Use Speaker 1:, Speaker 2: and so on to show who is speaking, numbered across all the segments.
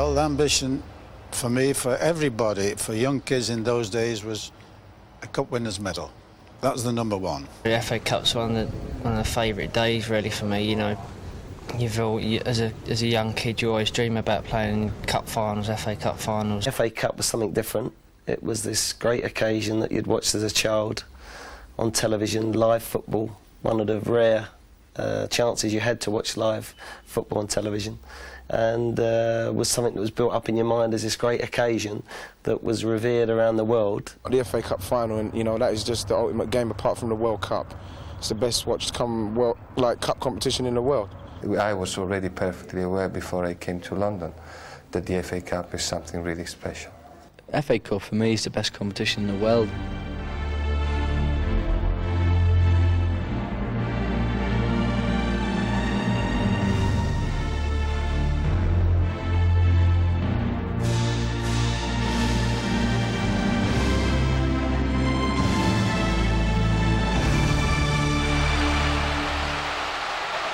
Speaker 1: Well, the ambition for me, for everybody, for young kids in those days, was a cup winner's medal. That was the number one.
Speaker 2: The FA Cup's one of the favourite days, really, for me. You know, as a young kid, you always dream about playing in cup finals, FA Cup finals.
Speaker 3: FA Cup was something different. It was this great occasion that you'd watched as a child on television, live football, one of the rare chances you had to watch live football on television, and was something that was built up in your mind as this great occasion that was revered around the world.
Speaker 4: The FA Cup final, and you know, that is just the ultimate game apart from the World Cup. It's the best watched cup competition in the world.
Speaker 5: I was already perfectly aware before I came to London that the FA Cup is something really special.
Speaker 6: FA Cup for me is the best competition in the world.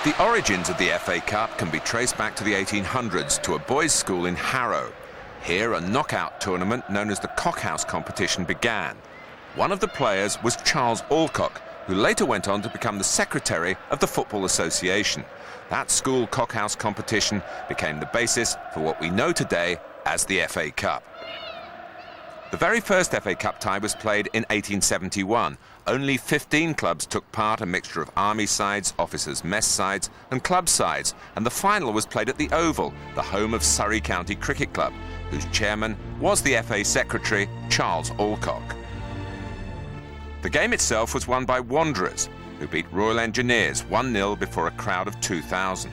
Speaker 7: The origins of the FA Cup can be traced back to the 1800s to a boys' school in Harrow. Here, a knockout tournament known as the Cockhouse competition began. One of the players was Charles Alcock, who later went on to become the secretary of the Football Association. That school Cockhouse competition became the basis for what we know today as the FA Cup. The very first FA Cup tie was played in 1871. Only 15 clubs took part, a mixture of army sides, officers' mess sides and club sides, and the final was played at the Oval, the home of Surrey County Cricket Club, whose chairman was the FA secretary, Charles Alcock. The game itself was won by Wanderers, who beat Royal Engineers 1-0 before a crowd of 2,000.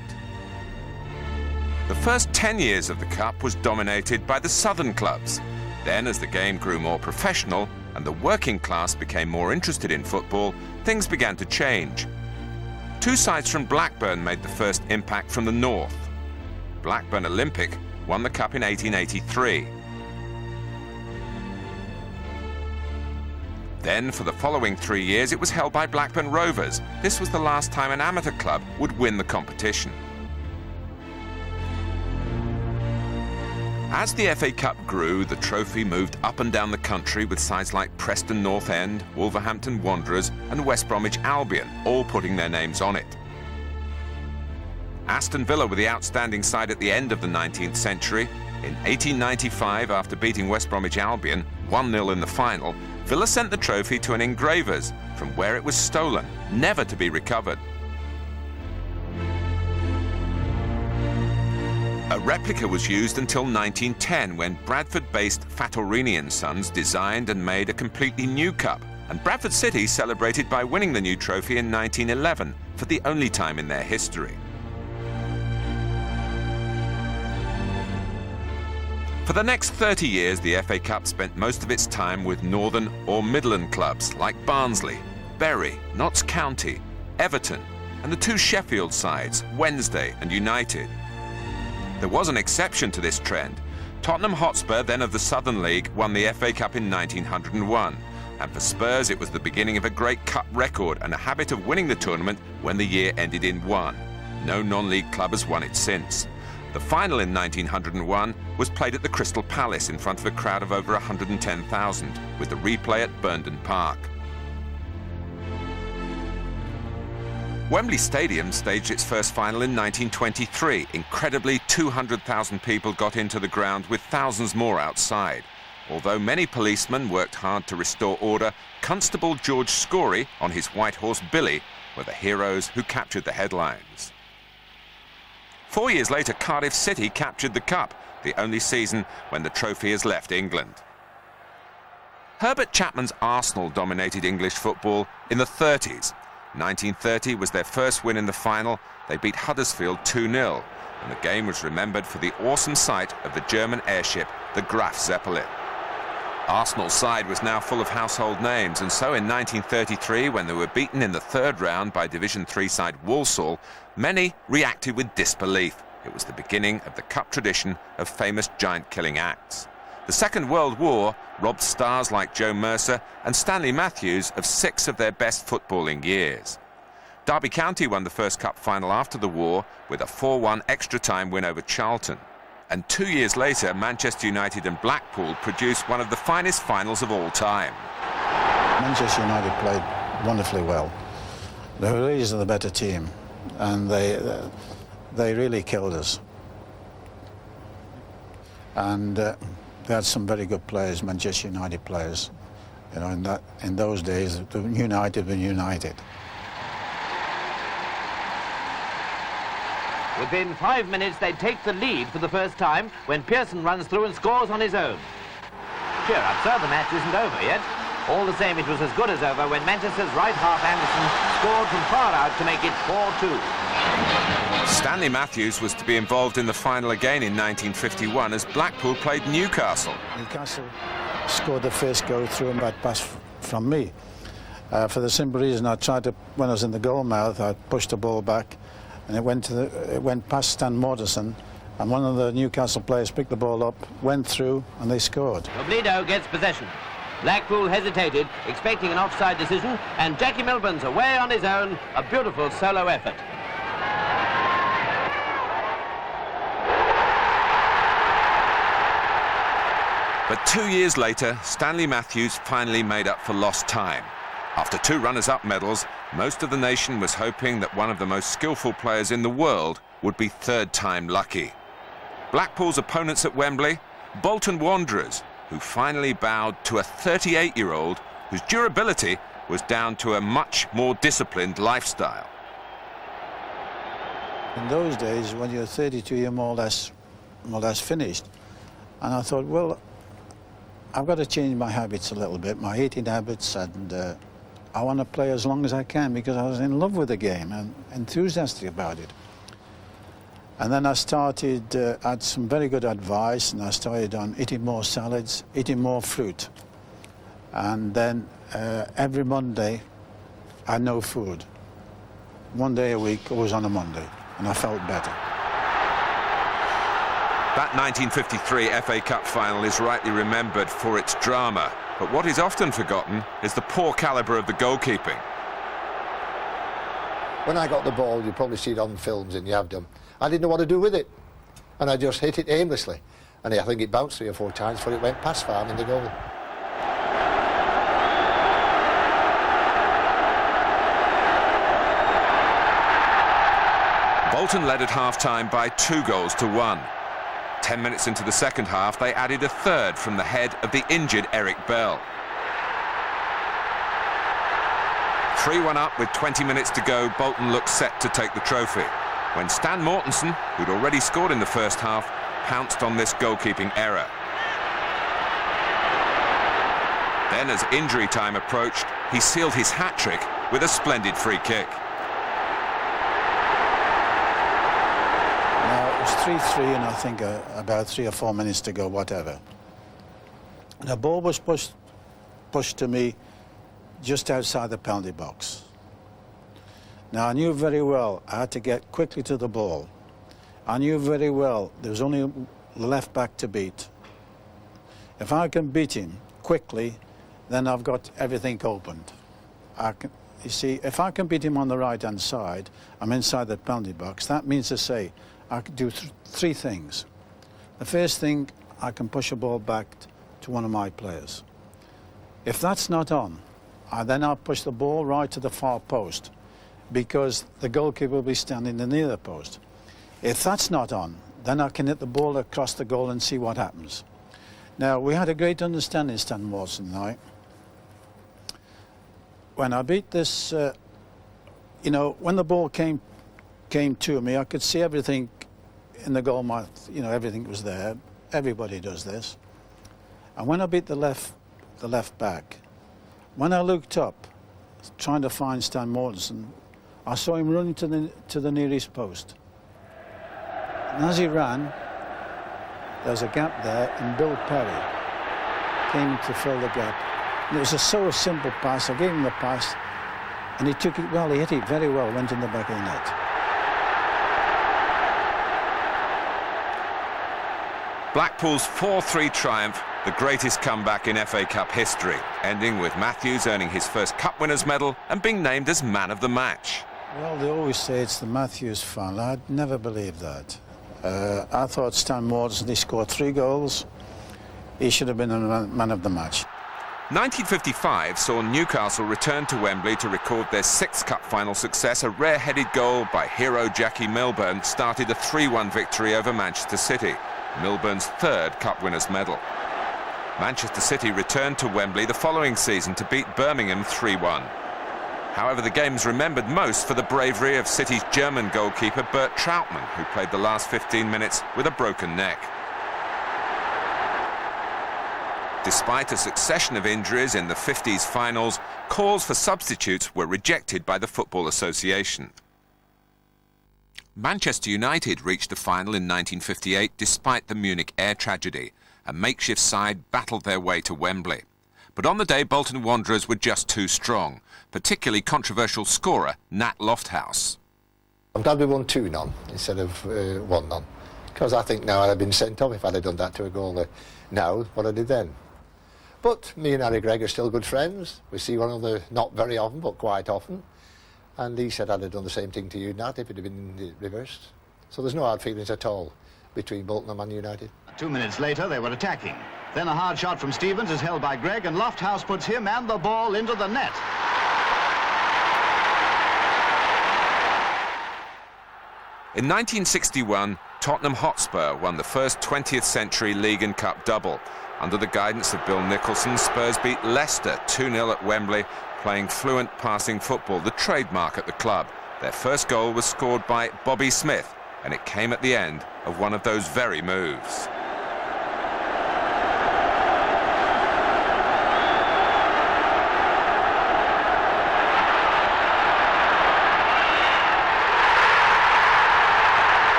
Speaker 7: The first 10 years of the Cup was dominated by the southern clubs. Then, as the game grew more professional and the working class became more interested in football, things began to change. Two sides from Blackburn made the first impact from the north. Blackburn Olympic won the Cup in 1883. Then, for the following 3 years, it was held by Blackburn Rovers. This was the last time an amateur club would win the competition. As the FA Cup grew, the trophy moved up and down the country with sides like Preston North End, Wolverhampton Wanderers and West Bromwich Albion, all putting their names on it. Aston Villa were the outstanding side at the end of the 19th century. In 1895, after beating West Bromwich Albion 1-0 in the final, Villa sent the trophy to an engraver's, from where it was stolen, never to be recovered. A replica was used until 1910, when Bradford-based Fattorini & Sons designed and made a completely new cup, and Bradford City celebrated by winning the new trophy in 1911 for the only time in their history. For the next 30 years, the FA Cup spent most of its time with northern or Midland clubs like Barnsley, Bury, Notts County, Everton, and the two Sheffield sides, Wednesday and United. There was an exception to this trend. Tottenham Hotspur, then of the Southern League, won the FA Cup in 1901. And for Spurs, it was the beginning of a great cup record and a habit of winning the tournament when the year ended in 1. No non-league club has won it since. The final in 1901 was played at the Crystal Palace in front of a crowd of over 110,000, with the replay at Burnden Park. Wembley Stadium staged its first final in 1923. Incredibly, 200,000 people got into the ground, with thousands more outside. Although many policemen worked hard to restore order, Constable George Scory on his white horse Billy were the heroes who captured the headlines. 4 years later, Cardiff City captured the Cup, the only season when the trophy has left England. Herbert Chapman's Arsenal dominated English football in the 30s. 1930 was their first win in the final. They beat Huddersfield 2-0, and the game was remembered for the awesome sight of the German airship, the Graf Zeppelin. Arsenal's side was now full of household names, and so in 1933, when they were beaten in the third round by Division 3 side Walsall, many reacted with disbelief. It was the beginning of the cup tradition of famous giant-killing acts. The Second World War robbed stars like Joe Mercer and Stanley Matthews of 6 of their best footballing years. Derby County won the first cup final after the war with a 4-1 extra-time win over Charlton. And 2 years later, Manchester United and Blackpool produced one of the finest finals of all time.
Speaker 1: Manchester United played wonderfully well. They were really the better team, and they really killed us. And they had some very good players, Manchester United players. You know, in those days, United were United.
Speaker 8: Within 5 minutes, they take the lead for the first time when Pearson runs through and scores on his own. Cheer up, sir, the match isn't over yet. All the same, it was as good as over when Manchester's right half Anderson scored from far out to make it 4-2.
Speaker 7: Stanley Matthews was to be involved in the final again in 1951 as Blackpool played Newcastle.
Speaker 1: Newcastle scored the first goal through and back pass from me. For the simple reason I tried to, when I was in the goal mouth, I pushed the ball back and it went past Stan Mortensen, and one of the Newcastle players picked the ball up, went through, and they scored.
Speaker 8: Robledo gets possession. Blackpool hesitated, expecting an offside decision, and Jackie Milburn's away on his own, a beautiful solo effort.
Speaker 7: But 2 years later, Stanley Matthews finally made up for lost time. After 2 runners-up medals, most of the nation was hoping that one of the most skillful players in the world would be third-time lucky. Blackpool's opponents at Wembley, Bolton Wanderers, who finally bowed to a 38-year-old whose durability was down to a much more disciplined lifestyle.
Speaker 1: In those days, when you're 32, you're more or less finished. And I thought, well, I've got to change my habits a little bit, my eating habits, and I want to play as long as I can because I was in love with the game and enthusiastic about it. And then I started, had some very good advice, and I started on eating more salads, eating more fruit. And then every Monday, I had no food. 1 day a week, always on a Monday, and I felt better.
Speaker 7: That 1953 FA Cup final is rightly remembered for its drama, but what is often forgotten is the poor calibre of the goalkeeping.
Speaker 9: When I got the ball, you probably see it on films, and you have them, I didn't know what to do with it, and I just hit it aimlessly, and I think it bounced 3 or 4 times before it went past Farm in the goal.
Speaker 7: Bolton led at half-time by 2-1. 10 minutes into the second half, they added a third from the head of the injured Eric Bell. 3-1 up with 20 minutes to go, Bolton looked set to take the trophy, when Stan Mortensen, who'd already scored in the first half, pounced on this goalkeeping error. Then, as injury time approached, he sealed his hat-trick with a splendid free kick.
Speaker 1: Now, it was 3-3, and I think about 3 or 4 minutes to go, whatever. The ball was pushed to me just outside the penalty box. Now, I knew very well I had to get quickly to the ball. I knew very well there was only the left back to beat. If I can beat him quickly, then I've got everything opened. You see, if I can beat him on the right-hand side, I'm inside the penalty box. That means to say I can do 3 things. The first thing, I can push a ball back to one of my players. If that's not on, then I'll push the ball right to the far post, because the goalkeeper will be standing in the near post. If that's not on, then I can hit the ball across the goal and see what happens. Now, we had a great understanding, Stan Watson and I. When I beat this, you know, when the ball came to me, I could see everything in the goal mouth, you know, everything was there. Everybody does this. And when I beat the left back, when I looked up, trying to find Stan Mortensen, I saw him running to the nearest post. And as he ran, there was a gap there, and Bill Perry came to fill the gap. And it was so simple pass. I gave him the pass, and he took it well. He hit it very well, went in the back of the net.
Speaker 7: Blackpool's 4-3 triumph, the greatest comeback in FA Cup history, ending with Matthews earning his first Cup Winners' Medal and being named as man of the match.
Speaker 1: Well, they always say it's the Matthews final. I'd never believe that. I thought Stan Maudsley scored 3 goals. He should have been the man of the match.
Speaker 7: 1955 saw Newcastle return to Wembley to record their 6th cup final success. A rare-headed goal by hero Jackie Milburn started a 3-1 victory over Manchester City, Milburn's 3rd cup winners' medal. Manchester City returned to Wembley the following season to beat Birmingham 3-1. However, the game's remembered most for the bravery of City's German goalkeeper Bert Chapman, who played the last 15 minutes with a broken neck. Despite a succession of injuries in the 50s finals, calls for substitutes were rejected by the Football Association. Manchester United reached the final in 1958 despite the Munich air tragedy. A makeshift side battled their way to Wembley. But on the day, Bolton Wanderers were just too strong, particularly controversial scorer Nat Lofthouse.
Speaker 9: I'm glad we won 2-0 instead of 1-0, because I think now I'd have been sent off if I'd have done that to a goalie now, what I did then. But me and Harry Gregg are still good friends. We see one another not very often, but quite often. And he said I'd have done the same thing to you, Nat, if it had been reversed. So there's no hard feelings at all between Bolton and Man United.
Speaker 10: 2 minutes later, they were attacking. Then a hard shot from Stevens is held by Gregg, and Lofthouse puts him and the ball into the net.
Speaker 7: In 1961, Tottenham Hotspur won the first 20th century League and Cup double. Under the guidance of Bill Nicholson, Spurs beat Leicester 2-0 at Wembley, playing fluent passing football, the trademark at the club. Their first goal was scored by Bobby Smith, and it came at the end of one of those very moves.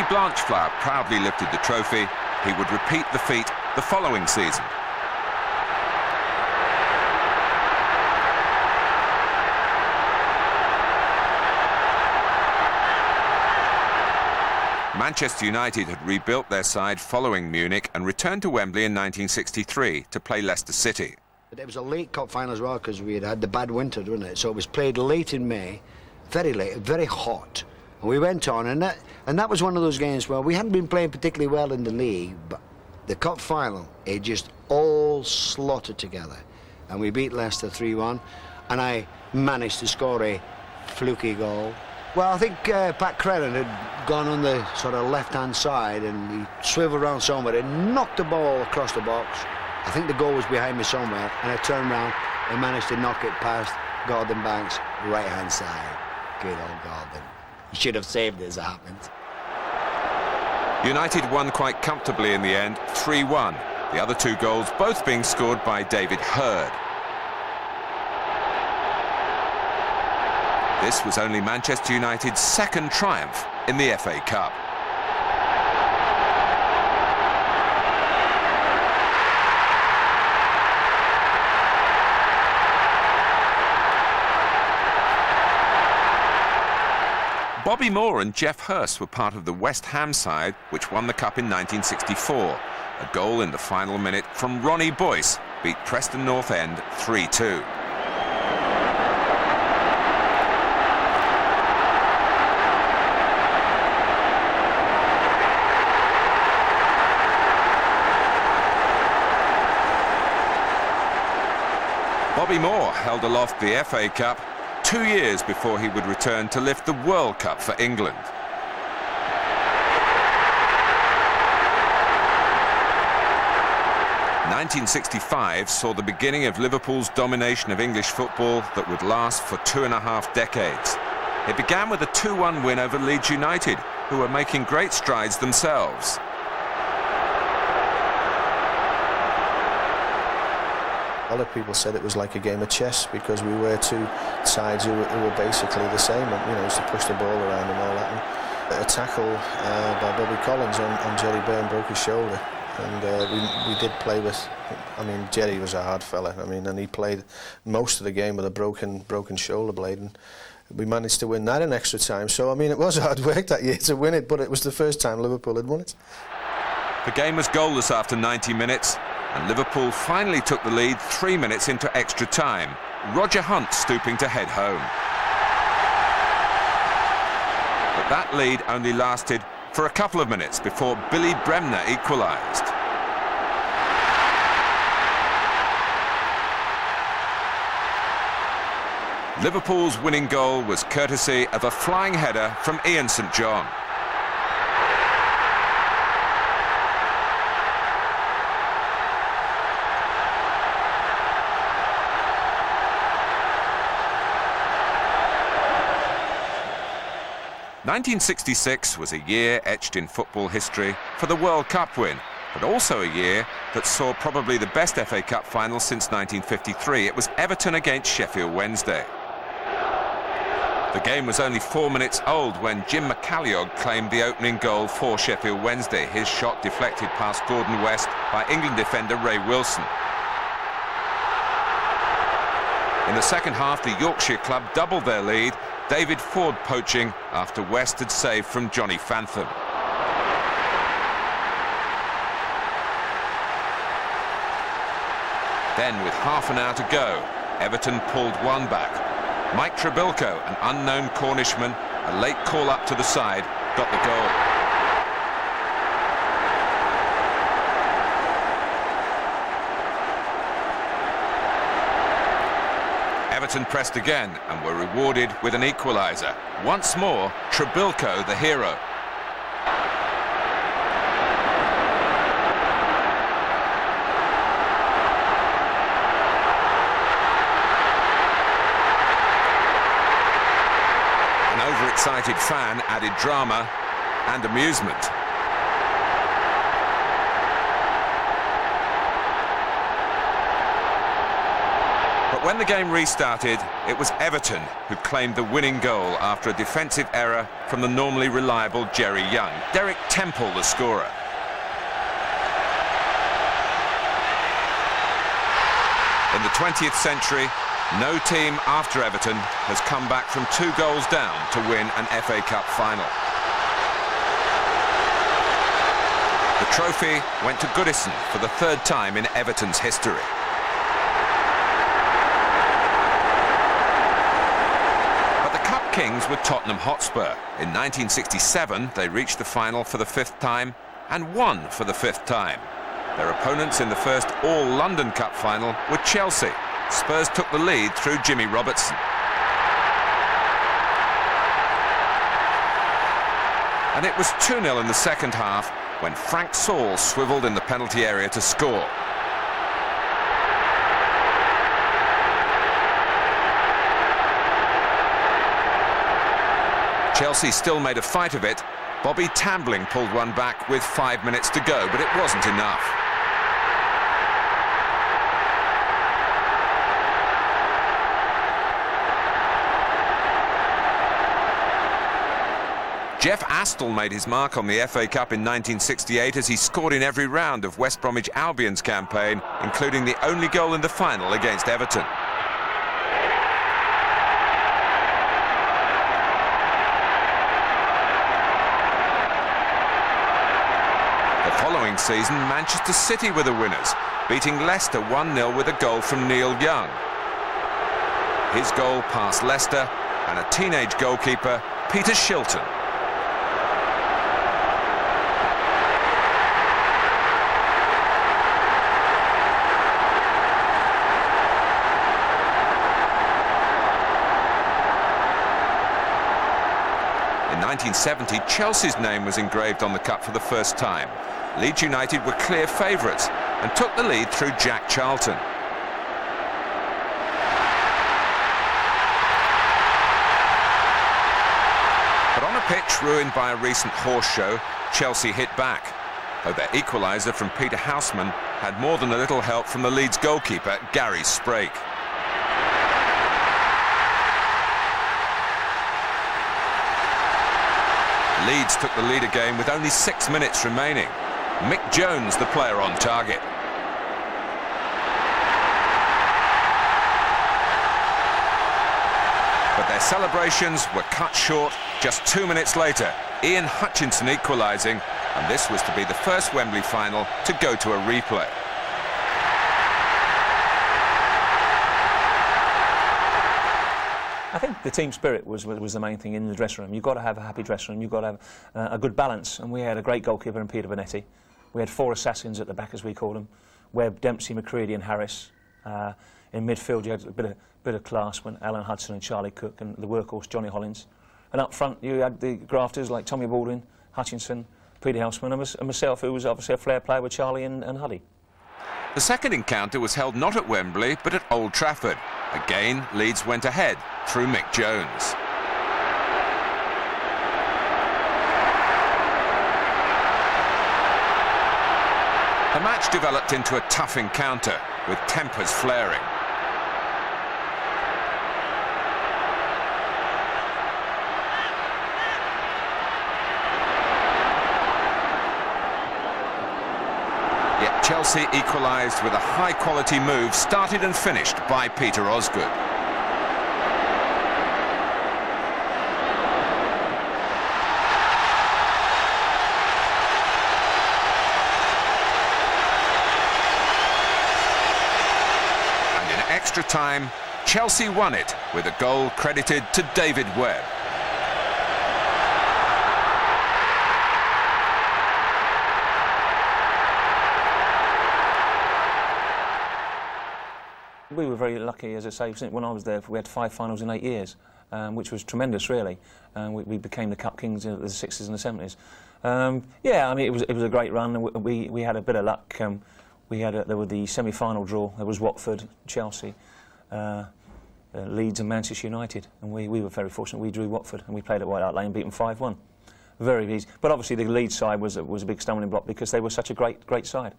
Speaker 7: Blanchflower proudly lifted the trophy. He would repeat the feat the following season. Manchester United had rebuilt their side following Munich and returned to Wembley in 1963 to play Leicester City.
Speaker 11: It was a late cup final as well because we had had the bad winter, wasn't it? So it was played late in May, very late, very hot. And we went on, and that was one of those games where we hadn't been playing particularly well in the league, but the cup final, it just all slotted together. And we beat Leicester 3-1, and I managed to score a fluky goal. Well, I think Pat Crennan had gone on the sort of left-hand side, and he swiveled around somewhere and knocked the ball across the box. I think the goal was behind me somewhere, and I turned round and managed to knock it past Gordon Banks' right-hand side. Good old Gordon. He should have saved it as it happened.
Speaker 7: United won quite comfortably in the end, 3-1. The other 2 goals both being scored by David Hurd. This was only Manchester United's 2nd triumph in the FA Cup. Bobby Moore and Geoff Hurst were part of the West Ham side, which won the Cup in 1964. A goal in the final minute from Ronnie Boyce beat Preston North End 3-2. Bobby Moore held aloft the FA Cup 2 years before he would return to lift the World Cup for England. "1965 saw the beginning of Liverpool's domination of English football that would last for 2.5 decades. It began with a 2-1 win over Leeds United, who were making great strides themselves.
Speaker 12: A lot of people said it was like a game of chess because we were 2 sides who were basically the same, and, you know, used to push the ball around and all that. And a tackle by Bobby Collins on Jerry Byrne broke his shoulder, and we did play with. I mean, Jerry was a hard fella. I mean, and he played most of the game with a broken shoulder blade, and we managed to win that in extra time. So I mean, it was hard work that year to win it, but it was the first time Liverpool had won it.
Speaker 7: The game was goalless after 90 minutes. And Liverpool finally took the lead 3 minutes into extra time. Roger Hunt stooping to head home. That lead only lasted for a couple of minutes before Billy Bremner equalised. Liverpool's winning goal was courtesy of a flying header from Ian St John. '66 was a year etched in football history for the World Cup win, but also a year that saw probably the best FA Cup final since 1953. It was Everton against Sheffield Wednesday. The game was only 4 minutes old when Jim McCalliog claimed the opening goal for Sheffield Wednesday. His shot deflected past Gordon West by England defender Ray Wilson. In the second half, the Yorkshire club doubled their lead, David Ford poaching after West had saved from Johnny Fantham. Then, with half an hour to go, Everton pulled one back. Mike Trebilco, an unknown Cornishman, a late call-up to the side, got the goal. Everton pressed again and were rewarded with an equaliser. Once more, Trebilco the hero. Excited fan added drama and amusement. But when the game restarted, it was Everton who claimed the winning goal after a defensive error from the normally reliable Jerry Young. Derek Temple, the scorer. In the 20th century, no team after Everton has come back from 2 goals down to win an FA Cup final. The trophy went to Goodison for the 3rd time in Everton's history. But the Cup Kings were Tottenham Hotspur. In 1967, they reached the final for the 5th time and won for the 5th time. Their opponents in the first All-London Cup final were Chelsea. Spurs took the lead through Jimmy Robertson. And it was 2-0 in the second half when Frank Saul swivelled in the penalty area to score. Chelsea still made a fight of it. Bobby Tambling pulled one back with 5 minutes to go, but it wasn't enough. Jeff Astle made his mark on the FA Cup in 1968 as he scored in every round of West Bromwich Albion's campaign, including the only goal in the final against Everton. The following season, Manchester City were the winners, beating Leicester 1-0 with a goal from Neil Young. His goal past Leicester and a teenage goalkeeper, Peter Shilton. In 1970, Chelsea's name was engraved on the cup for the first time. Leeds United were clear favourites and took the lead through Jack Charlton. But on a pitch ruined by a recent horse show, Chelsea hit back, though their equaliser from Peter Houseman had more than a little help from the Leeds goalkeeper, Gary Sprake. Leeds took the lead again with only 6 minutes remaining. Mick Jones, the player on target. But their celebrations were cut short just 2 minutes later. Ian Hutchinson equalising, and this was to be the first Wembley final to go to a replay.
Speaker 13: I think the team spirit was the main thing in the dressing room. You've got to have a happy dressing room. You've got to have a good balance. And we had a great goalkeeper in Peter Bonetti. We had 4 assassins at the back, as we called them: Webb, Dempsey, McCready, and Harris. In midfield, you had a bit of class when Alan Hudson and Charlie Cook, and the workhorse Johnny Hollins. And up front, you had the grafters like Tommy Baldwin, Hutchinson, Peter Houseman, and myself, who was obviously a flair player with Charlie and Huddy.
Speaker 7: The second encounter was held not at Wembley, but at Old Trafford. Again, Leeds went ahead through Mick Jones. The match developed into a tough encounter, with tempers flaring. Yet Chelsea equalised with a high-quality move started and finished by Peter Osgood. Extra time, Chelsea won it with a goal credited to David Webb.
Speaker 13: We were very lucky, as I say, when I was there, we had 5 finals in 8 years, which was tremendous, really. We became the Cup Kings in the 60s and the 70s. Yeah, I mean, it was a great run, and we had a bit of luck. There were the semi-final draw. There was Watford, Chelsea, Leeds and Manchester United, and we were very fortunate. We drew Watford, and we played at White Hart Lane and beat them 5-1. Very easy. But obviously the Leeds side was a big stumbling block because they were such a great side.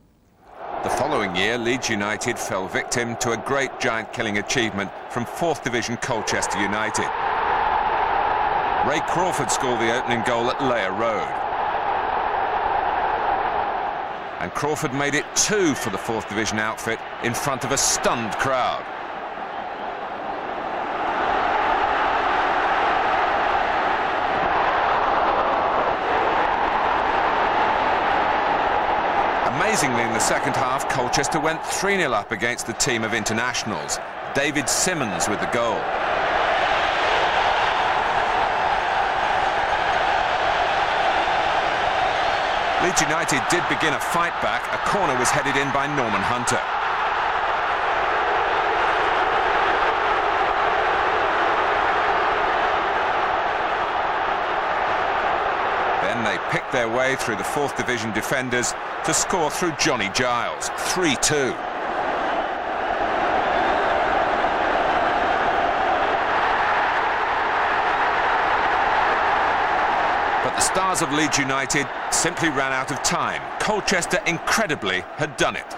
Speaker 7: The following year, Leeds United fell victim to a great giant-killing achievement from 4th Division Colchester United. Ray Crawford scored the opening goal at Layer Road. And Crawford made it 2 for the 4th Division outfit in front of a stunned crowd. Amazingly, in the second half, Colchester went 3-0 up against the team of internationals. David Simmons with the goal. Leeds United did begin a fight back. A corner was headed in by Norman Hunter. Then they picked their way through the 4th Division defenders to score through Johnny Giles, 3-2. But the stars of Leeds United simply ran out of time. Colchester, incredibly, had done it.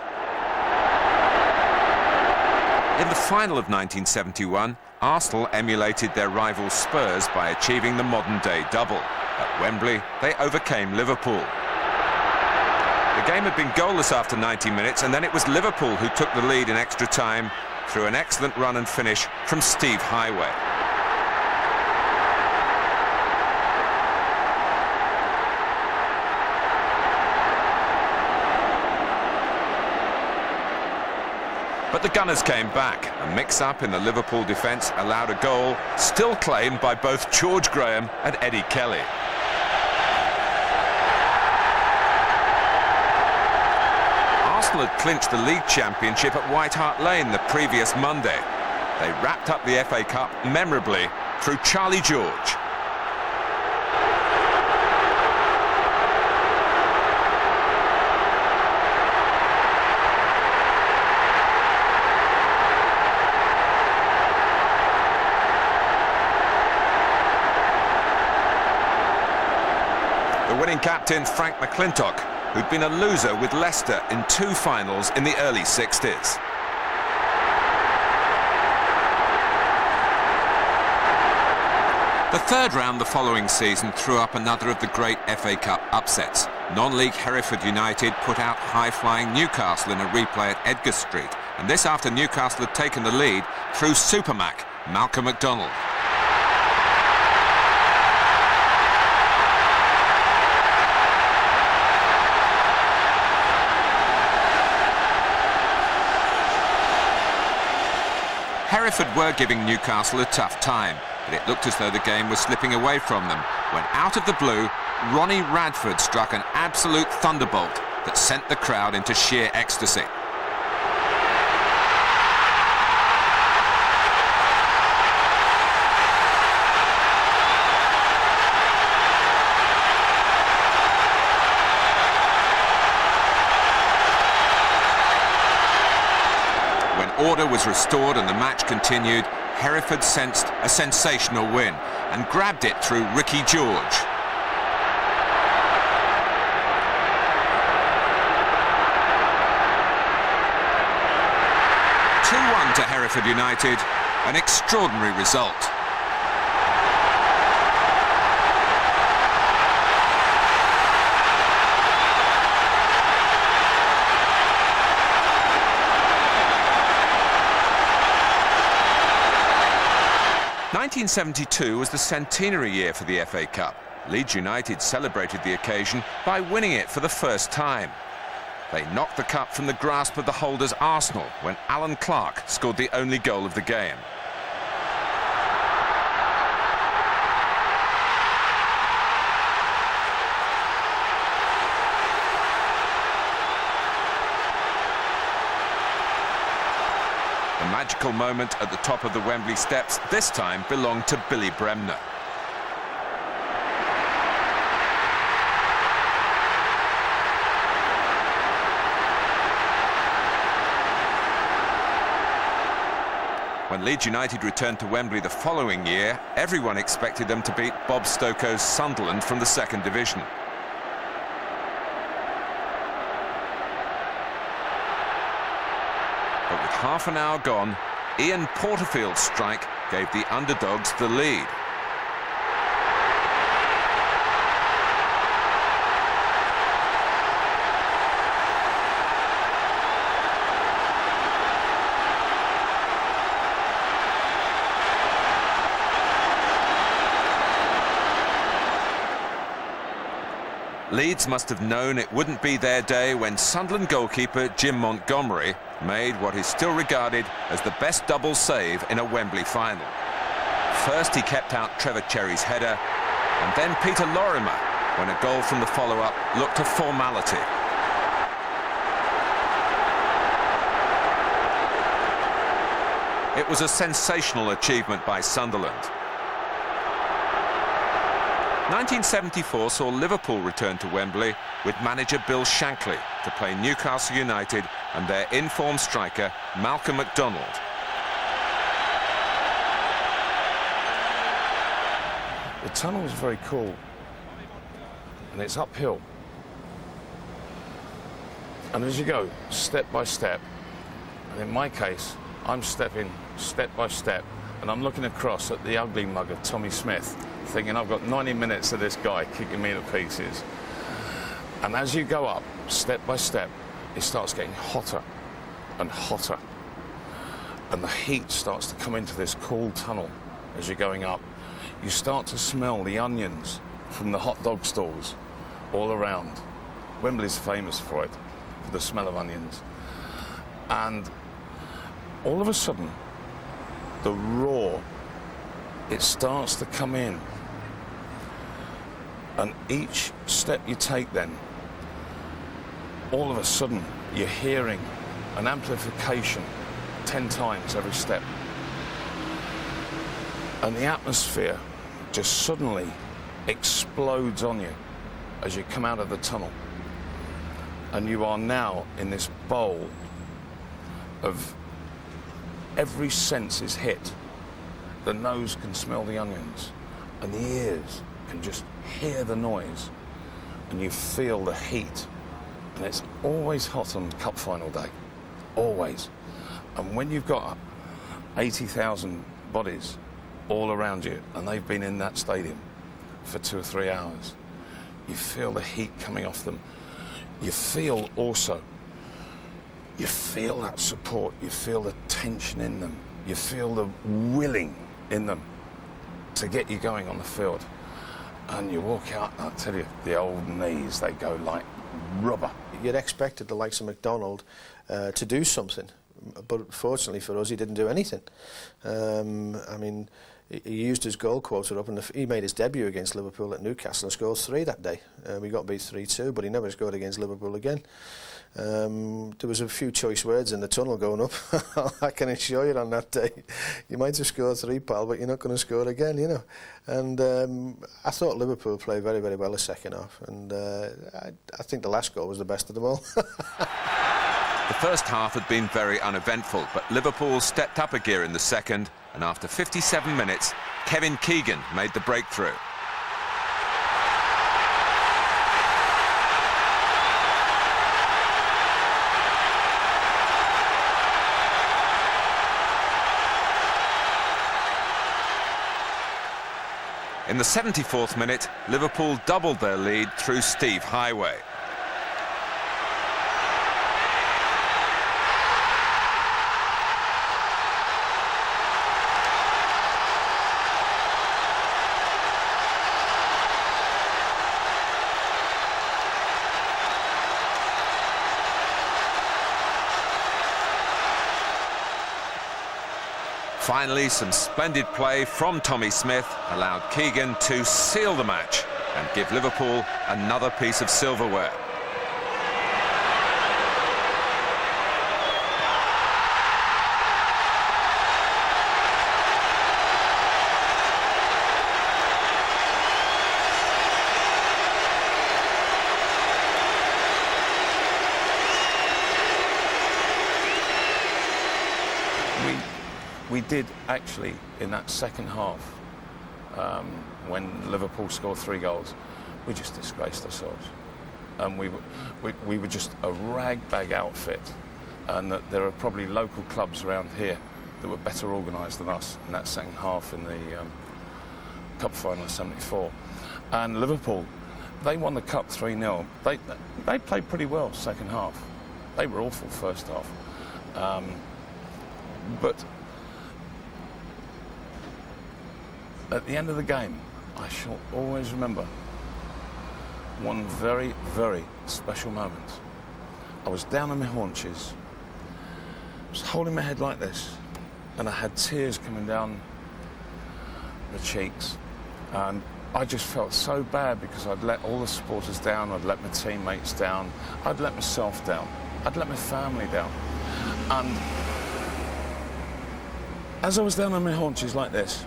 Speaker 7: In the final of 1971, Arsenal emulated their rivals Spurs by achieving the modern-day double. At Wembley, they overcame Liverpool. The game had been goalless after 90 minutes, and then it was Liverpool who took the lead in extra time through an excellent run and finish from Steve Highway. But the Gunners came back. A mix-up in the Liverpool defence allowed a goal still claimed by both George Graham and Eddie Kelly. Arsenal had clinched the league championship at White Hart Lane the previous Monday. They wrapped up the FA Cup memorably through Charlie George. The winning captain, Frank McClintock, who'd been a loser with Leicester in 2 finals in the early 60s. The third round the following season threw up another of the great FA Cup upsets. Non-league Hereford United put out high-flying Newcastle in a replay at Edgar Street, and this after Newcastle had taken the lead through Supermac, Malcolm MacDonald. Hereford were giving Newcastle a tough time, but it looked as though the game was slipping away from them when, out of the blue, Ronnie Radford struck an absolute thunderbolt that sent the crowd into sheer ecstasy. Order was restored and the match continued. Hereford sensed a sensational win and grabbed it through Ricky George. 2-1 to Hereford United, an extraordinary result. (1972) was the centenary year for the FA Cup. Leeds United celebrated the occasion by winning it for the first time. They knocked the cup from the grasp of the holders Arsenal when Alan Clark scored the only goal of the game. The magical moment at the top of the Wembley steps this time belonged to Billy Bremner. When Leeds United returned to Wembley the following year, everyone expected them to beat Bob Stokoe's Sunderland from the second division. But with half an hour gone, Ian Porterfield's strike gave the underdogs the lead. Leeds must have known it wouldn't be their day when Sunderland goalkeeper Jim Montgomery made what is still regarded as the best double save in a Wembley final. First he kept out Trevor Cherry's header, and then Peter Lorimer when a goal from the follow-up looked a formality. It was a sensational achievement by Sunderland. 1974 saw Liverpool return to Wembley with manager Bill Shankly to play Newcastle United and their in-form striker Malcolm MacDonald.
Speaker 14: The tunnel is very cool and it's uphill. And as you go step by step, and in my case, I'm stepping step by step, and I'm looking across at the ugly mug of Tommy Smith, thinking I've got 90 minutes of this guy kicking me to pieces. And as you go up, step by step, it starts getting hotter and hotter. And the heat starts to come into this cool tunnel as you're going up. You start to smell the onions from the hot dog stalls all around. Wembley's famous for it, for the smell of onions. And all of a sudden, the roar, it starts to come in. And each step you take then, all of a sudden, you're hearing an amplification 10 times every step. And the atmosphere just suddenly explodes on you as you come out of the tunnel. And you are now in this bowl of every sense is hit. The nose can smell the onions, and the ears can just hear the noise, and you feel the heat. And it's always hot on cup final day, always. And when you've got 80,000 bodies all around you, and they've been in that stadium for 2 or 3 hours, you feel the heat coming off them. You feel also, you feel that support, you feel the tension in them, you feel the willing in them to get you going on the field. And you walk out, and I'll tell you, the old knees, they go like rubber.
Speaker 12: You'd expected the likes of MacDonald to do something but fortunately for us, he didn't do anything. I mean, he used his goal quota up, and he made his debut against Liverpool at Newcastle and scored 3 that day. We got beat 3-2, but he never scored against Liverpool again. There was a few choice words in the tunnel going up. I can assure you on that day, you might have scored 3, pal, but you're not going to score again, you know. And I thought Liverpool played very, very well the second half, and I think the last goal was the best of them all.
Speaker 7: The first half had been very uneventful, but Liverpool stepped up a gear in the second, and after 57 minutes, Kevin Keegan made the breakthrough. In the 74th minute, Liverpool doubled their lead through Steve Highway. Finally, some splendid play from Tommy Smith allowed Keegan to seal the match and give Liverpool another piece of silverware.
Speaker 14: We did actually, in that second half, when Liverpool scored 3 goals, we just disgraced ourselves. And we were just a rag-bag outfit, and that there are probably local clubs around here that were better organised than us in that second half in the Cup final of '74. And Liverpool, they won the Cup 3-0. They played pretty well second half. They were awful first half. But at the end of the game, I shall always remember one very, very special moment. I was down on my haunches, I was holding my head like this, and I had tears coming down my cheeks, and I just felt so bad because I'd let all the supporters down, I'd let my teammates down, I'd let myself down, I'd let my family down. And as I was down on my haunches like this,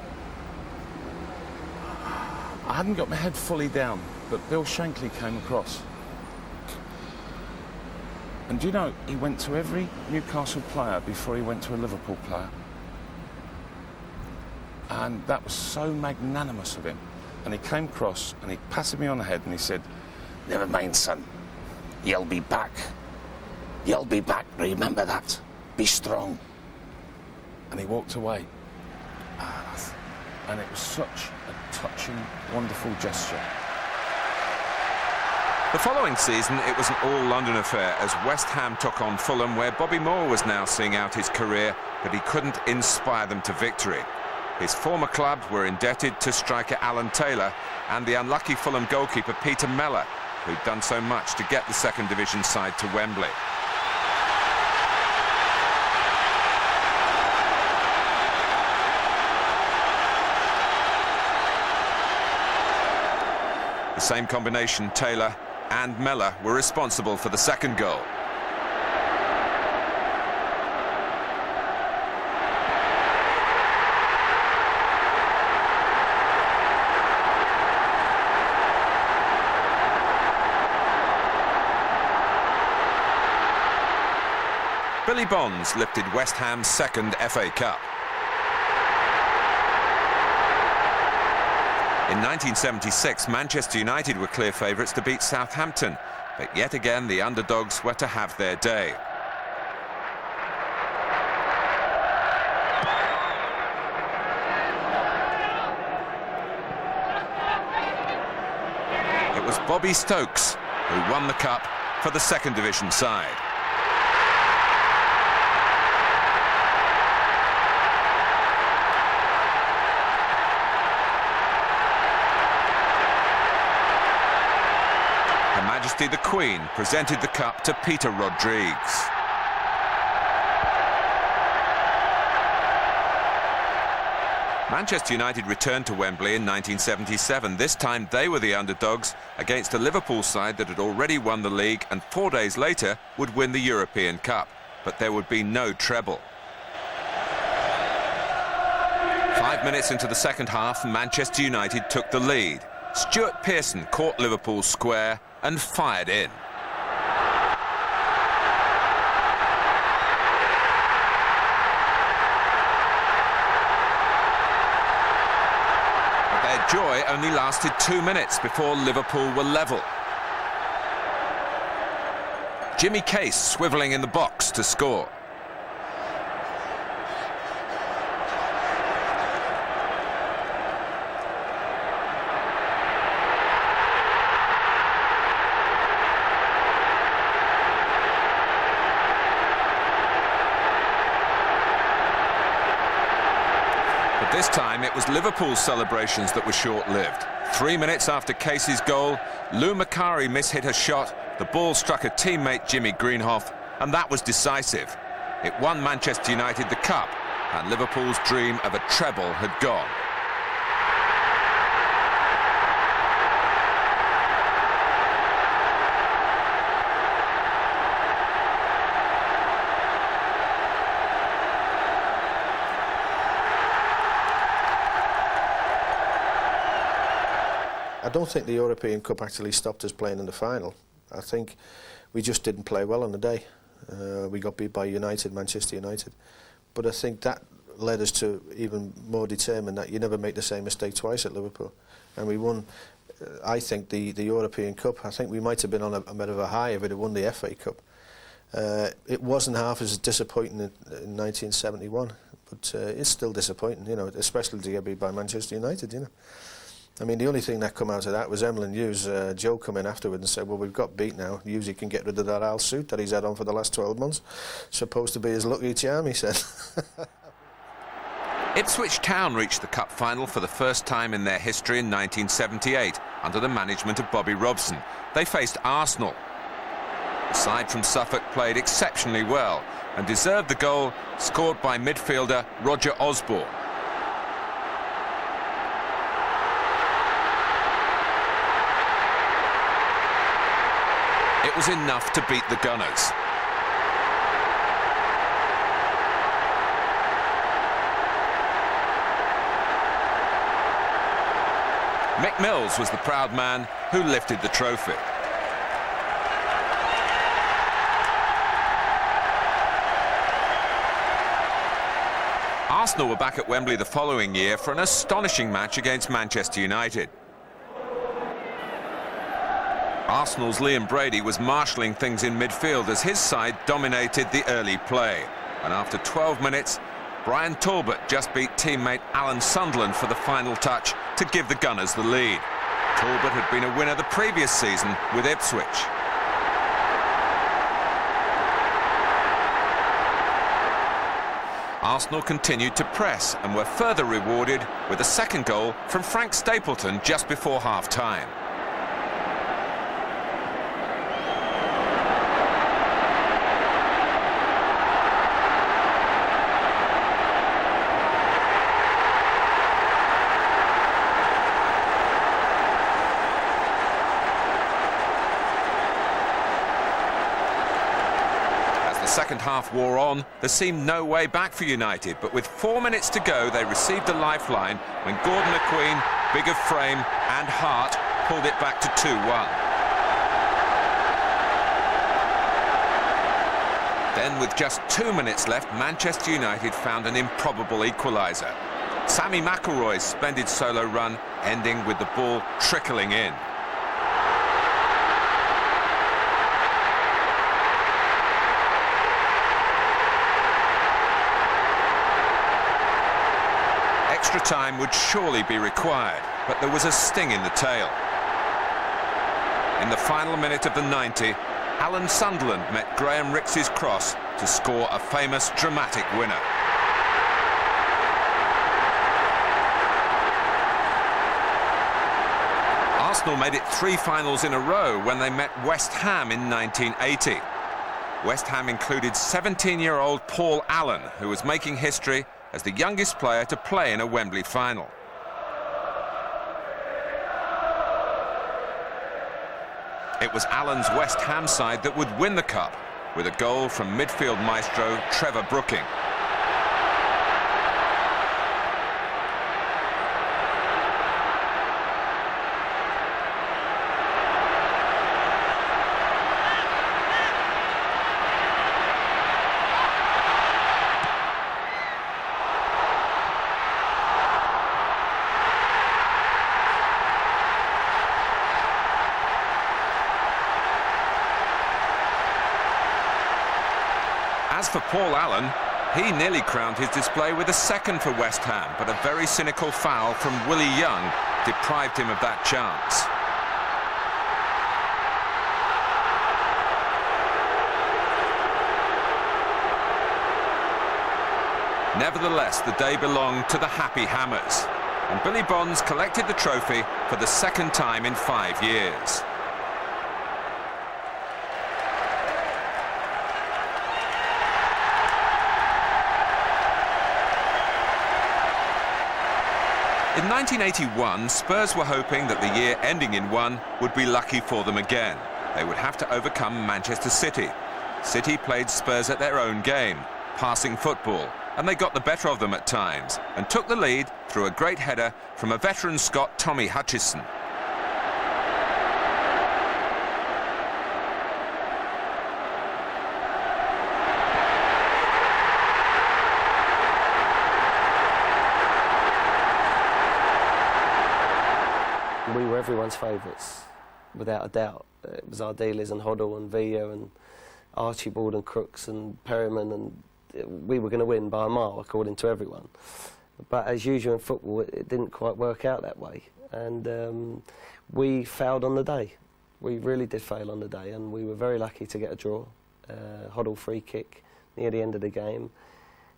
Speaker 14: I hadn't got my head fully down, but Bill Shankly came across. And do you know, he went to every Newcastle player before he went to a Liverpool player. And that was so magnanimous of him. And he came across and he patted me on the head and he said, "Never mind, son, you'll be back. You'll be back, remember that. Be strong." And he walked away. And it was such a touching, wonderful gesture.
Speaker 7: The following season, it was an all-London affair as West Ham took on Fulham, where Bobby Moore was now seeing out his career, but he couldn't inspire them to victory. His former clubs were indebted to striker Alan Taylor and the unlucky Fulham goalkeeper Peter Mellor, who'd done so much to get the second division side to Wembley. The same combination, Taylor and Mellor, were responsible for the second goal. Billy Bonds lifted West Ham's second FA Cup. In 1976, Manchester United were clear favourites to beat Southampton, but yet again the underdogs were to have their day. It was Bobby Stokes who won the cup for the second division side. The Queen presented the cup to Peter Rodrigues. Manchester United returned to Wembley in 1977. This time they were the underdogs against a Liverpool side that had already won the league and 4 days later would win the European Cup. But there would be no treble. 5 minutes into the second half, Manchester United took the lead. Stuart Pearson caught Liverpool square and fired in. But their joy only lasted 2 minutes before Liverpool were level. Jimmy Case swivelling in the box to score. This time it was Liverpool's celebrations that were short-lived. 3 minutes after Casey's goal, Lou Macari mishit a shot, the ball struck a teammate Jimmy Greenhoff, and that was decisive. It won Manchester United the cup, and Liverpool's dream of a treble had gone.
Speaker 12: I don't think the European Cup actually stopped us playing in the final. I think we just didn't play well on the day. We got beat by Manchester United. But I think that led us to even more determined that you never make the same mistake twice at Liverpool. And we won, I think, the European Cup. I think we might have been on a bit of a high if it had won the FA Cup. It wasn't half as disappointing in 1971, but it's still disappointing, you know, especially to get beat by Manchester United, you know. I mean, the only thing that come out of that was Emlyn Hughes. Joe come in afterwards and said, well, we've got beat now. Hughes can get rid of that Al suit that he's had on for the last 12 months. Supposed to be his lucky charm, he said.
Speaker 7: Ipswich Town reached the cup final for the first time in their history in 1978 under the management of Bobby Robson. They faced Arsenal. The side from Suffolk played exceptionally well and deserved the goal scored by midfielder Roger Osborne. It was enough to beat the Gunners. Mick Mills was the proud man who lifted the trophy. Arsenal were back at Wembley the following year for an astonishing match against Manchester United. Arsenal's Liam Brady was marshalling things in midfield as his side dominated the early play. And after 12 minutes, Brian Talbot just beat teammate Alan Sunderland for the final touch to give the Gunners the lead. Talbot had been a winner the previous season with Ipswich. Arsenal continued to press and were further rewarded with a second goal from Frank Stapleton just before half-time. The second half wore on, there seemed no way back for United, but with 4 minutes to go they received a lifeline when Gordon McQueen, big of frame and heart, pulled it back to 2-1. Then with just 2 minutes left, Manchester United found an improbable equaliser. Sammy McIlroy's splendid solo run ending with the ball trickling in. Extra time would surely be required, but there was a sting in the tail. In the final minute of the 90, Alan Sunderland met Graham Rix's cross to score a famous dramatic winner. Arsenal made it 3 finals in a row when they met West Ham in 1980. West Ham included 17-year-old Paul Allen, who was making history as the youngest player to play in a Wembley final. It was Allen's West Ham side that would win the cup, with a goal from midfield maestro Trevor Brooking. As for Paul Allen, he nearly crowned his display with a second for West Ham, but a very cynical foul from Willie Young deprived him of that chance. Nevertheless, the day belonged to the Happy Hammers, and Billy Bonds collected the trophy for the second time in 5 years. In 1981, Spurs were hoping that the year ending in 1 would be lucky for them again. They would have to overcome Manchester City. City played Spurs at their own game, passing football, and they got the better of them at times, and took the lead through a great header from a veteran Scot, Tommy Hutchison.
Speaker 3: We were everyone's favourites, without a doubt. It was our dealers and Hoddle and Villa and Archibald and Crooks and Perryman, and we were going to win by a mile, according to everyone. But as usual in football, it didn't quite work out that way. And we failed on the day. We really did fail on the day, and we were very lucky to get a draw. Hoddle free kick near the end of the game,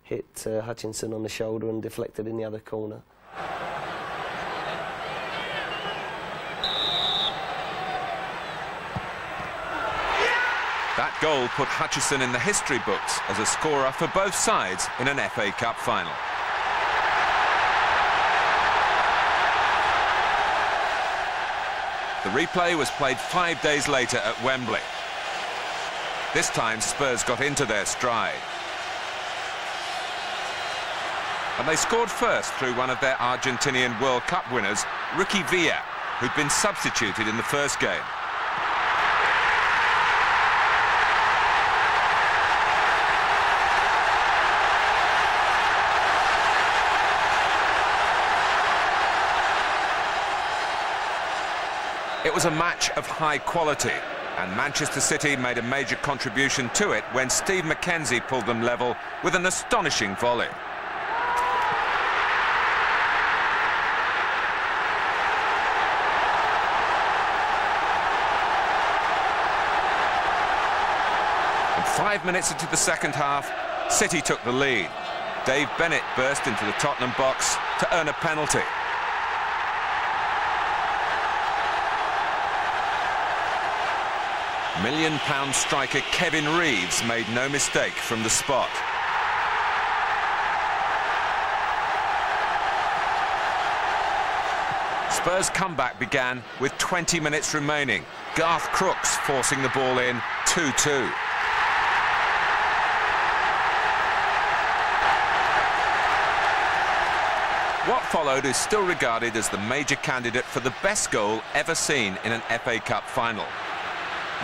Speaker 3: hit Hutchinson on the shoulder and deflected in the other corner.
Speaker 7: That goal put Hutchison in the history books as a scorer for both sides in an FA Cup final. The replay was played 5 days later at Wembley. This time Spurs got into their stride. And they scored first through one of their Argentinian World Cup winners, Ricky Villa, who'd been substituted in the first game. It was a match of high quality, and Manchester City made a major contribution to it when Steve McKenzie pulled them level with an astonishing volley. And 5 minutes into the second half, City took the lead. Dave Bennett burst into the Tottenham box to earn a penalty. £1 million striker Kevin Reeves made no mistake from the spot. Spurs' comeback began with 20 minutes remaining. Garth Crooks forcing the ball in, 2-2. What followed is still regarded as the major candidate for the best goal ever seen in an FA Cup final.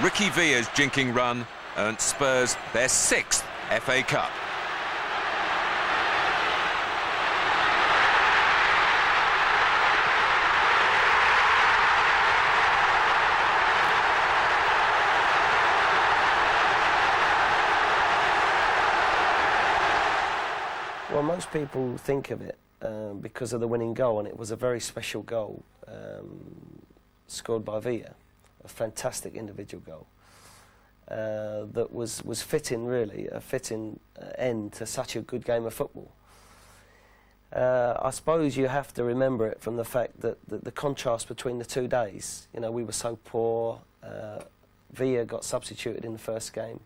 Speaker 7: Ricky Villa's jinking run earned Spurs their 6th FA Cup.
Speaker 3: Well, most people think of it because of the winning goal, and it was a very special goal scored by Villa. A fantastic individual goal that was fitting, really, a fitting end to such a good game of football. I suppose you have to remember it from the fact that the contrast between the 2 days. You know, we were so poor. Villa got substituted in the first game.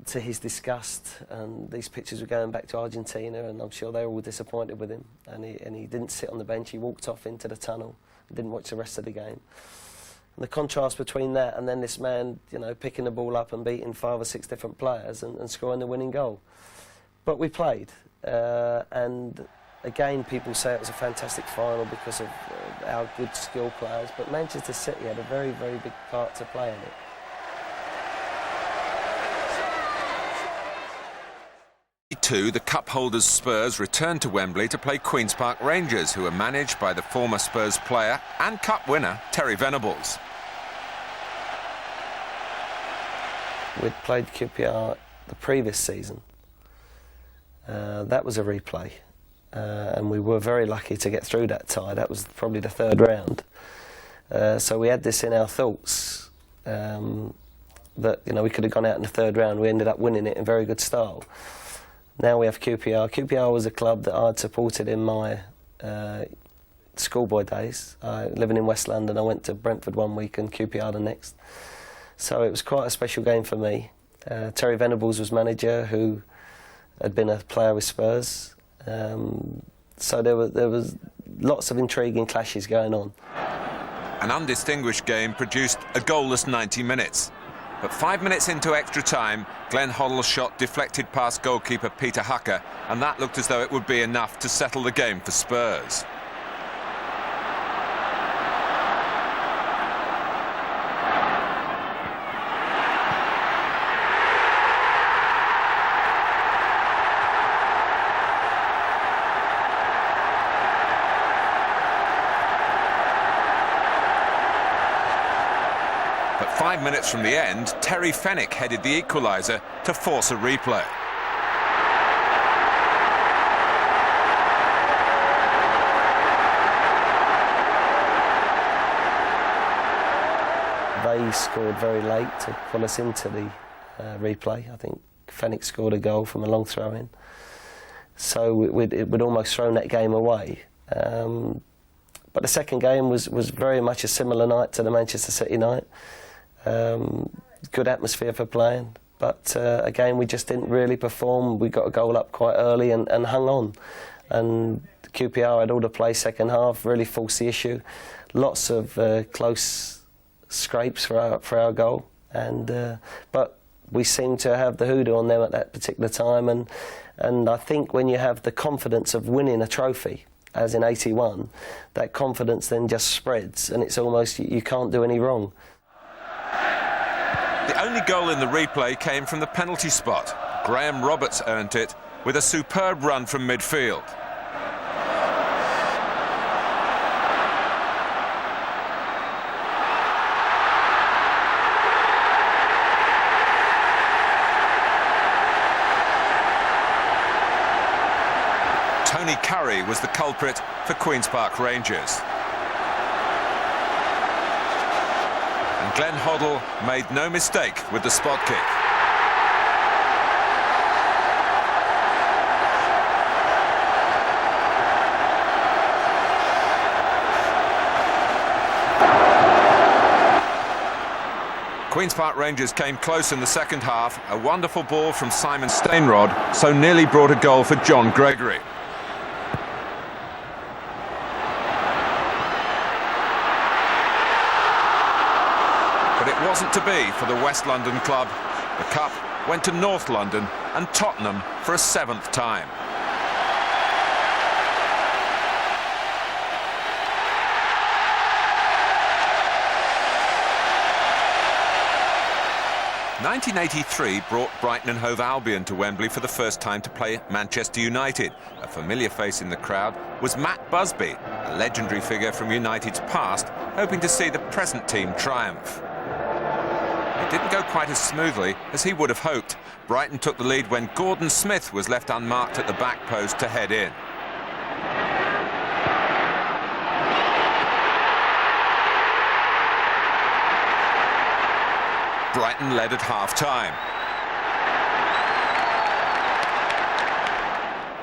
Speaker 3: to his disgust, and these pictures were going back to Argentina, and I'm sure they were all disappointed with him, and he didn't sit on the bench. He walked off into the tunnel and didn't watch the rest of the game. And the contrast between that and then this man, you know, picking the ball up and beating 5 or 6 different players and scoring the winning goal. But we played, and again, people say it was a fantastic final because of our good skilled players, but Manchester City had a very, very big part to play in it.
Speaker 7: The cup holders Spurs returned to Wembley to play Queen's Park Rangers, who were managed by the former Spurs player and cup winner Terry Venables.
Speaker 3: We'd played QPR the previous season. That was a replay, and we were very lucky to get through that tie. That was probably the 3rd round. So we had this in our thoughts, that, you know, we could have gone out in the 3rd round. We ended up winning it in very good style. Now we have QPR. QPR was a club that I'd supported in my schoolboy days. Living in West London, I went to Brentford one week and QPR the next. So it was quite a special game for me. Terry Venables was manager, who had been a player with Spurs. So there was lots of intriguing clashes going on.
Speaker 7: An undistinguished game produced a goalless 90 minutes. But 5 minutes into extra time, Glenn Hoddle's shot deflected past goalkeeper Peter Hucker, and that looked as though it would be enough to settle the game for Spurs. But 5 minutes from the end, Terry Fenwick headed the equaliser to force a replay.
Speaker 3: They scored very late to pull us into the replay. I think Fenwick scored a goal from a long throw-in. So it would almost thrown that game away. But the second game was very much a similar night to the Manchester City night. Good atmosphere for playing, but again, we just didn't really perform. We got a goal up quite early and hung on. And QPR had all the play second half, really forced the issue. Lots of close scrapes for our goal, and but we seemed to have the hoodoo on them at that particular time. And I think when you have the confidence of winning a trophy, as in 81, that confidence then just spreads, and it's almost you can't do any wrong.
Speaker 7: The only goal in the replay came from the penalty spot. Graham Roberts earned it with a superb run from midfield. Tony Curry was the culprit for Queen's Park Rangers. And Glenn Hoddle made no mistake with the spot kick. Queen's Park Rangers came close in the second half. A wonderful ball from Simon Stainrod so nearly brought a goal for John Gregory. But it wasn't to be for the West London club. The cup went to North London and Tottenham for a 7th time. '83 brought Brighton and Hove Albion to Wembley for the first time to play Manchester United. A familiar face in the crowd was Matt Busby, a legendary figure from United's past, hoping to see the present team triumph. It didn't go quite as smoothly as he would have hoped. Brighton took the lead when Gordon Smith was left unmarked at the back post to head in. Brighton led at half-time.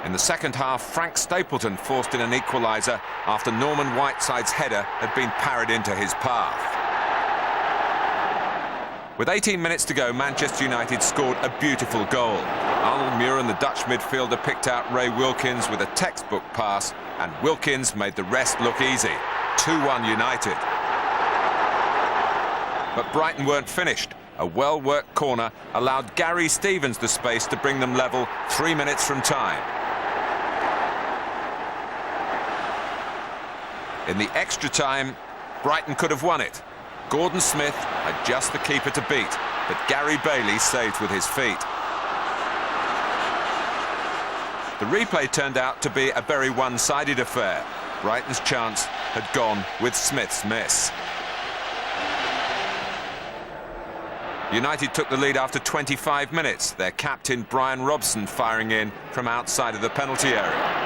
Speaker 7: In the second half, Frank Stapleton forced in an equaliser after Norman Whiteside's header had been parried into his path. With 18 minutes to go, Manchester United scored a beautiful goal. Arnold Milburn, the Dutch midfielder, picked out Ray Wilkins with a textbook pass, and Wilkins made the rest look easy. 2-1 United. But Brighton weren't finished. A well-worked corner allowed Gary Stevens the space to bring them level 3 minutes from time. In the extra time, Brighton could have won it. Gordon Smith had just the keeper to beat, but Gary Bailey saved with his feet. The replay turned out to be a very one-sided affair. Brighton's chance had gone with Smith's miss. United took the lead after 25 minutes, their captain Brian Robson firing in from outside of the penalty area.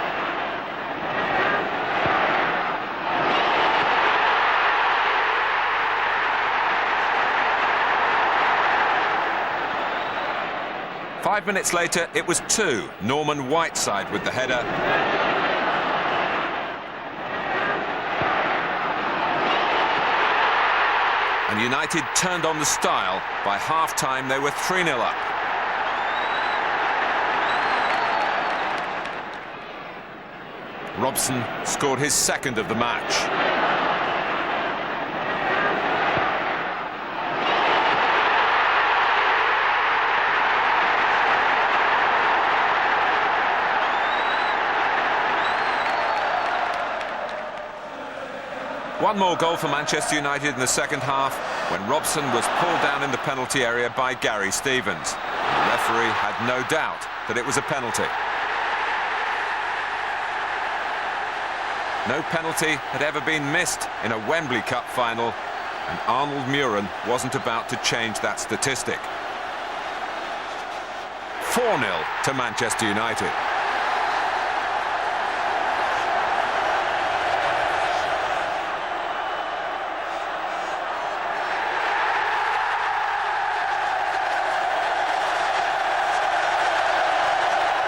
Speaker 7: Five minutes later, it was 2. Norman Whiteside with the header. And United turned on the style. By half-time, they were 3-0 up. Robson scored his second of the match. One more goal for Manchester United in the second half when Robson was pulled down in the penalty area by Gary Stevens. The referee had no doubt that it was a penalty. No penalty had ever been missed in a Wembley Cup final, and Arnold Milburn wasn't about to change that statistic. 4-0 to Manchester United.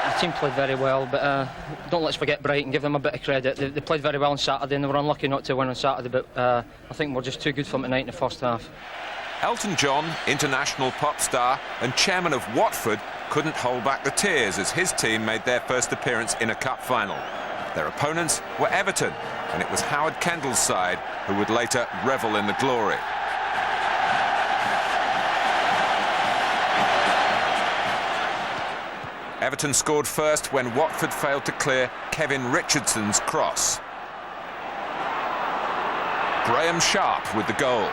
Speaker 15: The team played very well, but don't let's forget Brighton, give them a bit of credit. They played very well on Saturday and they were unlucky not to win on Saturday, but I think we're just too good for them tonight in the first half.
Speaker 7: Elton John, international pop star and chairman of Watford, couldn't hold back the tears as his team made their first appearance in a cup final. Their opponents were Everton, and it was Howard Kendall's side who would later revel in the glory. Everton scored first when Watford failed to clear Kevin Richardson's cross. Graham Sharp with the goal.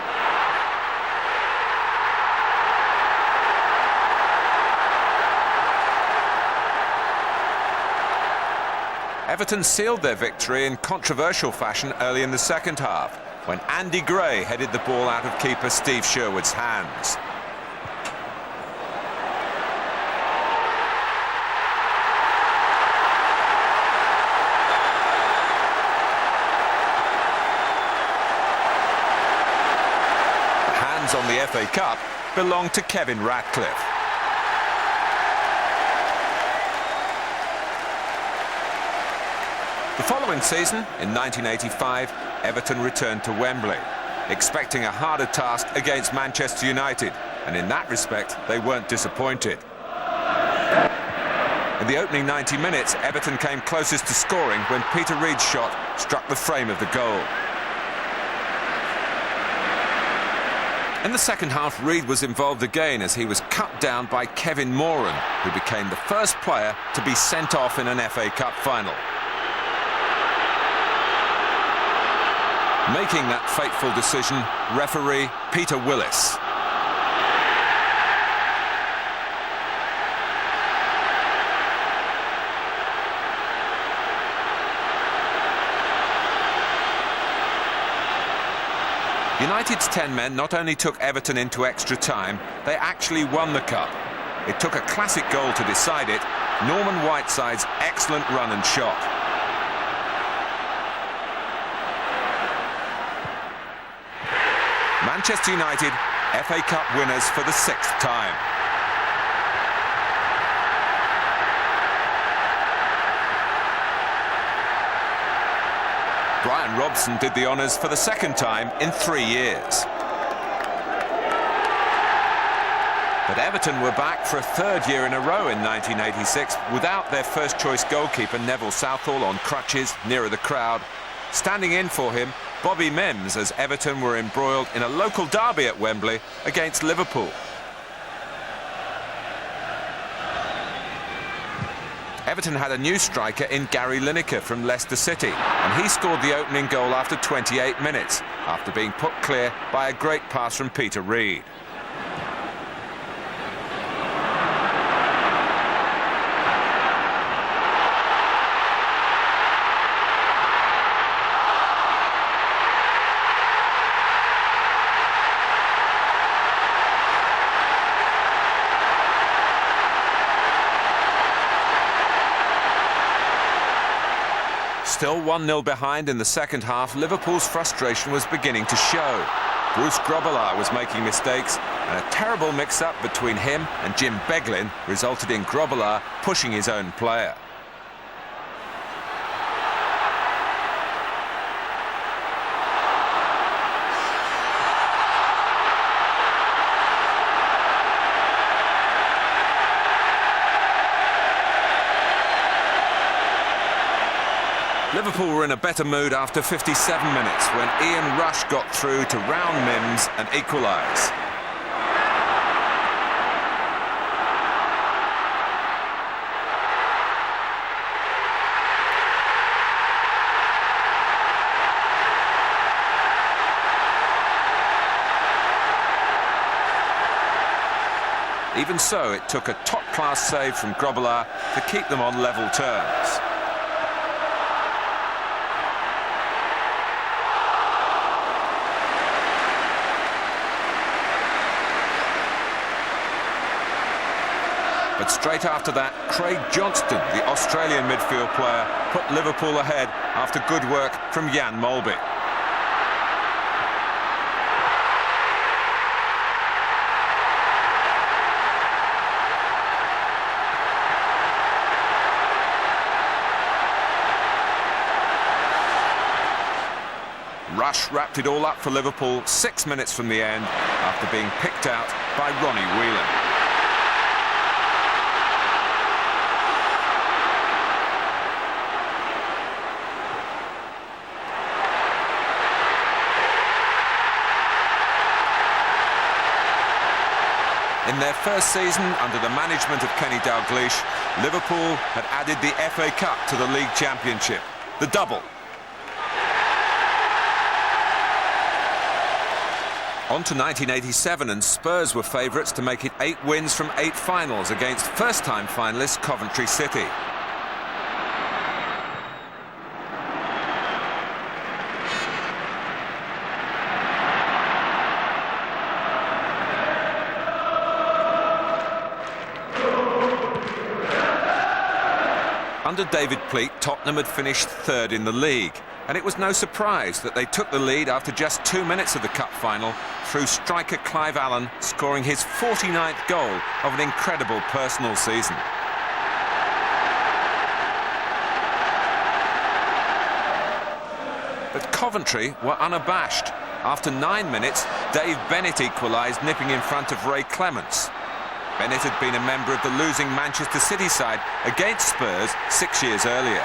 Speaker 7: Everton sealed their victory in controversial fashion early in the second half when Andy Gray headed the ball out of keeper Steve Sherwood's hands. On the FA Cup belonged to Kevin Ratcliffe. The following season, in 1985, Everton returned to Wembley, expecting a harder task against Manchester United, and in that respect, they weren't disappointed. In the opening 90 minutes, Everton came closest to scoring when Peter Reid's shot struck the frame of the goal. In the second half, Reid was involved again as he was cut down by Kevin Moran, who became the first player to be sent off in an FA Cup final. Making that fateful decision, referee Peter Willis. United's 10 men not only took Everton into extra time, they actually won the cup. It took a classic goal to decide it, Norman Whiteside's excellent run and shot. Manchester United, FA Cup winners for the 6th time. Brian Robson did the honours for the 2nd time in 3 years. But Everton were back for a third year in a row in 1986 without their first-choice goalkeeper Neville Southall on crutches nearer the crowd. Standing in for him, Bobby Mims, as Everton were embroiled in a local derby at Wembley against Liverpool. Everton had a new striker in Gary Lineker from Leicester City, and he scored the opening goal after 28 minutes, after being put clear by a great pass from Peter Reid. Still 1-0 behind in the second half, Liverpool's frustration was beginning to show. Bruce Grobbelaar was making mistakes, and a terrible mix-up between him and Jim Beglin resulted in Grobbelaar pushing his own player. Liverpool were in a better mood after 57 minutes when Ian Rush got through to round Mims and equalise. Even so, it took a top-class save from Grobbelaar to keep them on level terms. But straight after that, Craig Johnston, the Australian midfield player, put Liverpool ahead after good work from Jan Molby. Rush wrapped it all up for Liverpool 6 minutes from the end after being picked out by Ronnie Whelan. In their first season under the management of Kenny Dalglish, Liverpool had added the FA Cup to the League Championship, the double. On to 1987, and Spurs were favourites to make it 8 wins from 8 finals against first-time finalists Coventry City. Under David Pleat, Tottenham had finished third in the league, and it was no surprise that they took the lead after just 2 minutes of the cup final through striker Clive Allen scoring his 49th goal of an incredible personal season. But Coventry were unabashed. After 9 minutes, Dave Bennett equalised, nipping in front of Ray Clements. Bennett had been a member of the losing Manchester City side against Spurs 6 years earlier.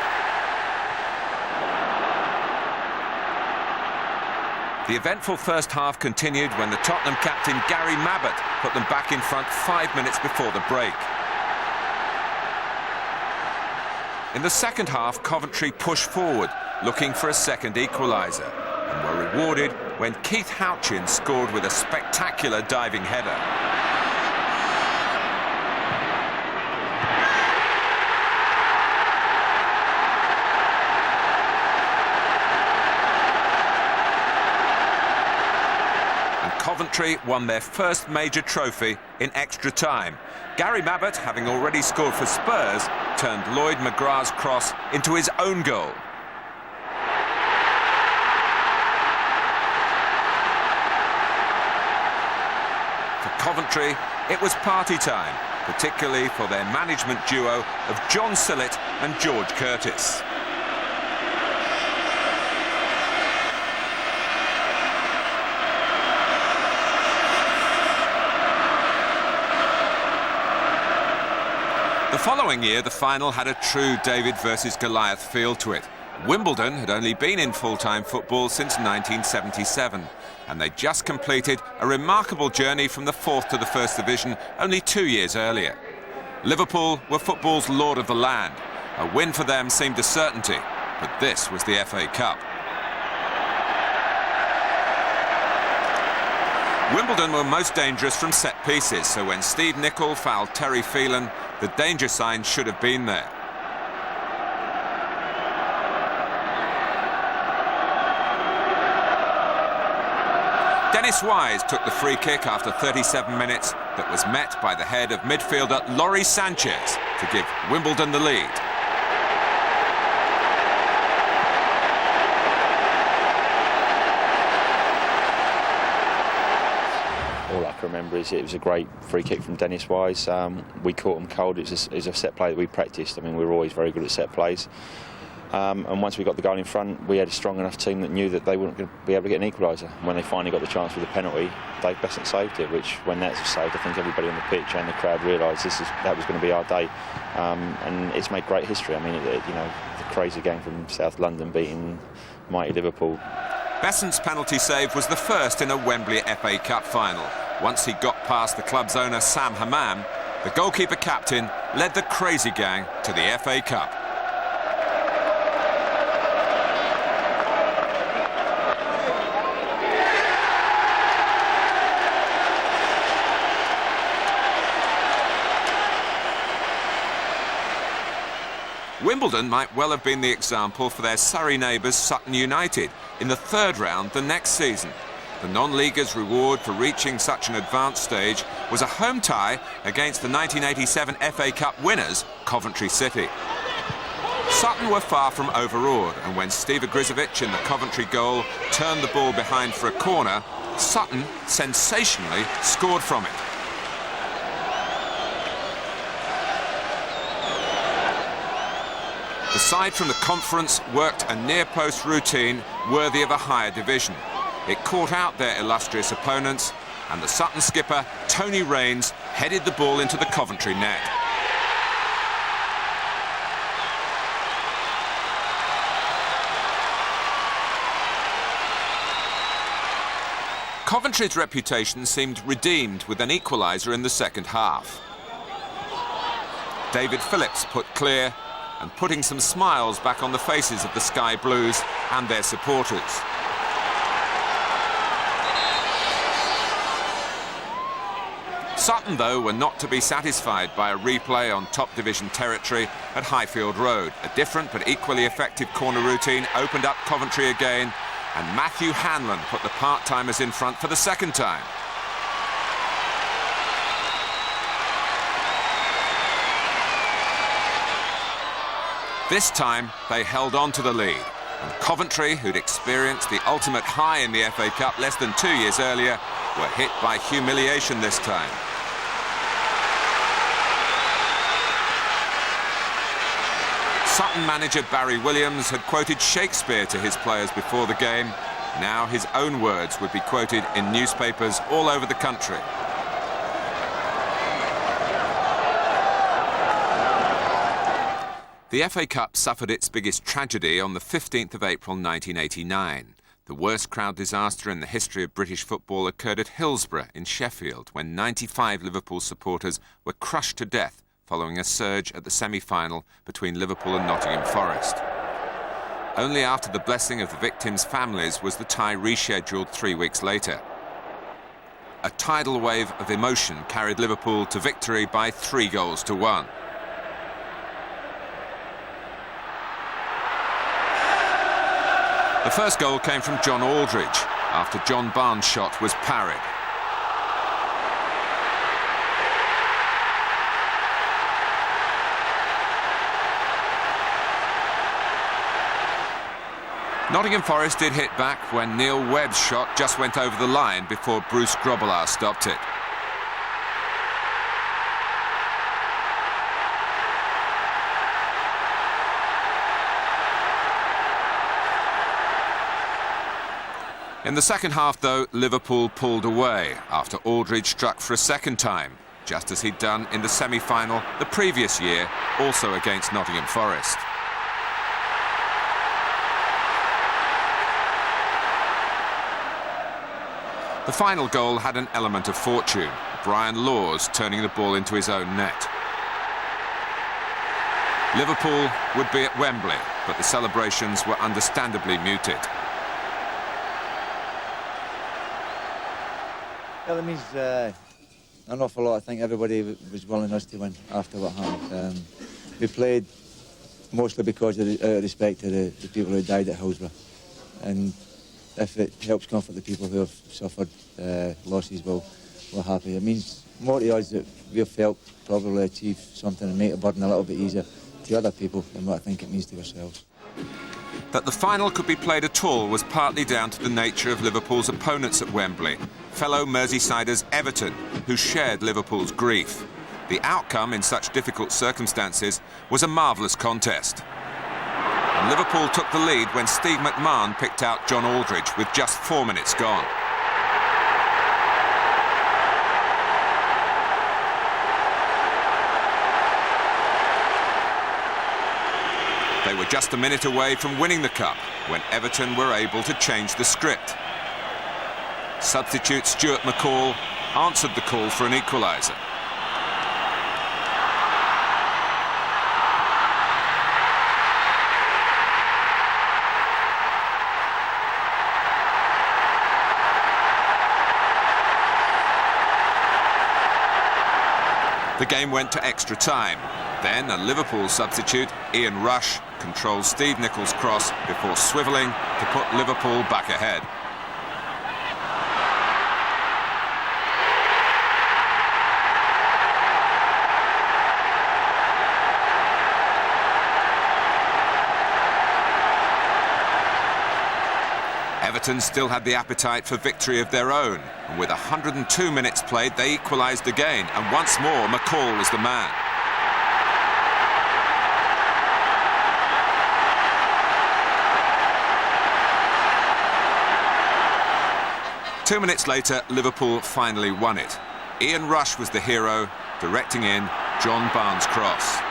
Speaker 7: The eventful first half continued when the Tottenham captain Gary Mabbott put them back in front 5 minutes before the break. In the second half, Coventry pushed forward, looking for a second equaliser, and were rewarded when Keith Houchin scored with a spectacular diving header. Coventry won their first major trophy in extra time. Gary Mabbott, having already scored for Spurs, turned Lloyd McGrath's cross into his own goal. For Coventry, it was party time, particularly for their management duo of John Sillett and George Curtis. The following year, the final had a true David versus Goliath feel to it. Wimbledon had only been in full-time football since 1977, and they just completed a remarkable journey from the 4th to the 1st Division only 2 years earlier. Liverpool were football's lord of the land. A win for them seemed a certainty, but this was the FA Cup. Wimbledon were most dangerous from set pieces, so when Steve Nicol fouled Terry Phelan, the danger sign should have been there. Dennis Wise took the free kick after 37 minutes that was met by the head of midfielder Lawrie Sanchez to give Wimbledon the lead.
Speaker 16: All I can remember is it was a great free kick from Dennis Wise. We caught him cold. It was a set play that we practiced. I mean, we were always very good at set plays. And once we got the goal in front, we had a strong enough team that knew that they weren't going to be able to get an equaliser. When they finally got the chance with the penalty, Dave Besant saved it, which when that's saved, I think everybody on the pitch and the crowd realised that was going to be our day. And it's made great history. I mean, you know, the crazy game from South London beating mighty Liverpool.
Speaker 7: Besant's penalty save was the first in a Wembley FA Cup final. Once he got past the club's owner, Sam Hammam, the goalkeeper captain led the crazy gang to the FA Cup. Wimbledon might well have been the example for their Surrey neighbours Sutton United in the 3rd round the next season. The non-leaguers' reward for reaching such an advanced stage was a home tie against the 1987 FA Cup winners, Coventry City. Sutton were far from overawed, and when Steve Ogrizovic in the Coventry goal turned the ball behind for a corner, Sutton sensationally scored from it. The side from the conference worked a near-post routine worthy of a higher division. It caught out their illustrious opponents, and the Sutton skipper, Tony Raines, headed the ball into the Coventry net. Coventry's reputation seemed redeemed with an equaliser in the second half. David Phillips put clear, and putting some smiles back on the faces of the Sky Blues and their supporters. Sutton, though, were not to be satisfied by a replay on top division territory at Highfield Road. A different but equally effective corner routine opened up Coventry again, and Matthew Hanlon put the part-timers in front for the second time. This time, they held on to the lead, and Coventry, who'd experienced the ultimate high in the FA Cup less than 2 years earlier, were hit by humiliation this time. Sutton manager Barry Williams had quoted Shakespeare to his players before the game. Now his own words would be quoted in newspapers all over the country. The FA Cup suffered its biggest tragedy on the 15th of April 1989. The worst crowd disaster in the history of British football occurred at Hillsborough in Sheffield, when 95 Liverpool supporters were crushed to death following a surge at the semi-final between Liverpool and Nottingham Forest. Only after the blessing of the victims' families was the tie rescheduled 3 weeks later. A tidal wave of emotion carried Liverpool to victory by 3-1. The first goal came from John Aldridge after John Barnes' shot was parried. Nottingham Forest did hit back when Neil Webb's shot just went over the line before Bruce Grobbelaar stopped it. In the second half, though, Liverpool pulled away after Aldridge struck for a second time. just as he'd done in the semi-final the previous year, also against Nottingham Forest. The final goal had an element of fortune, Brian Laws turning the ball into his own net. Liverpool would be at Wembley, but the celebrations were understandably muted.
Speaker 17: Well, it means an awful lot. I think everybody was willing us to win after what happened. We played mostly because of respect to the people who died at Hillsborough. And if it helps comfort the people who have suffered losses, we're happy. It means more to us that we've felt probably achieve something and make the burden a little bit easier to other people than what I think it means to ourselves.
Speaker 7: That the final could be played at all was partly down to the nature of Liverpool's opponents at Wembley, fellow Merseysiders Everton, who shared Liverpool's grief. The outcome in such difficult circumstances was a marvellous contest. And Liverpool took the lead when Steve McMahon picked out John Aldridge with just 4 minutes gone. They were just a minute away from winning the cup when Everton were able to change the script. Substitute Stuart McCall answered the call for an equaliser. The game went to extra time. Then a Liverpool substitute, Ian Rush, controlled Steve Nicholls' cross before swivelling to put Liverpool back ahead. Everton still had the appetite for victory of their own, and with 102 minutes played, they equalised again, and once more McCall was the man. Two minutes later, Liverpool finally won it. Ian Rush was the hero, directing in John Barnes' cross.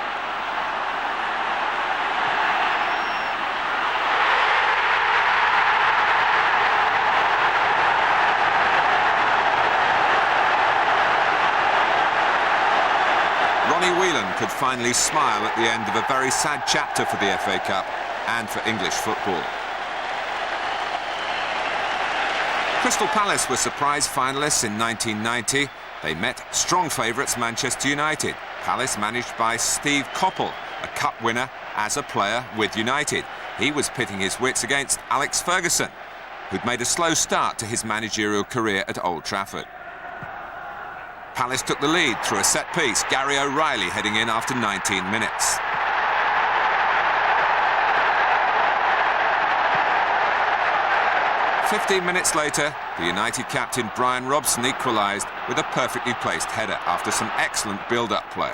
Speaker 7: Ronnie Whelan could finally smile at the end of a very sad chapter for the FA Cup and for English football. Crystal Palace were surprise finalists in 1990. They met strong favourites Manchester United. Palace managed by Steve Coppell, a cup winner as a player with United. He was pitting his wits against Alex Ferguson, who'd made a slow start to his managerial career at Old Trafford. Palace took the lead through a set piece, Gary O'Reilly heading in after 19 minutes. "15 minutes later, the United captain Brian Robson equalised with a perfectly placed header after some excellent build-up play.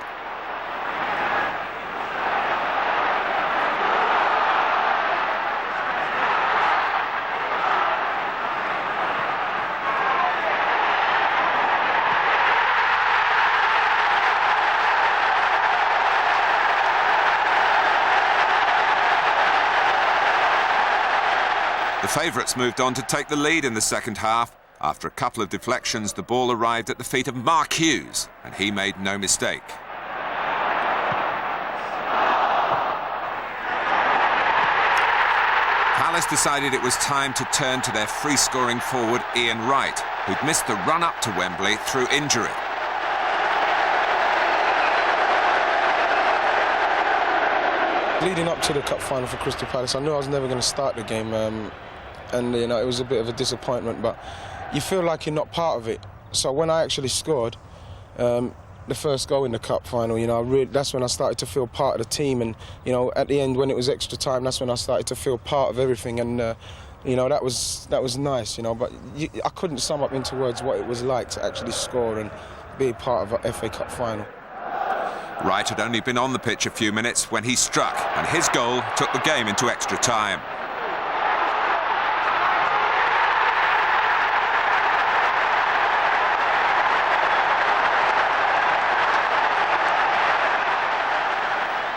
Speaker 7: The favourites moved on to take the lead in the second half. After a couple of deflections, the ball arrived at the feet of Mark Hughes, and he made no mistake. Palace decided it was time to turn to their free-scoring forward Ian Wright, who'd missed the run-up to Wembley through injury.
Speaker 4: Leading up to the cup final for Crystal Palace, I knew I was never going to start the game, and you know, it was a bit of a disappointment, but you feel like you're not part of it. So when I actually scored the first goal in the cup final, you know, that's when I started to feel part of the team, and you know, at the end when it was extra time, that's when I started to feel part of everything, and you know, that was nice, you know. But I couldn't sum up into words what it was like to actually score and be part of a FA Cup final.
Speaker 7: Wright had only been on the pitch a few minutes when he struck, and his goal took the game into extra time.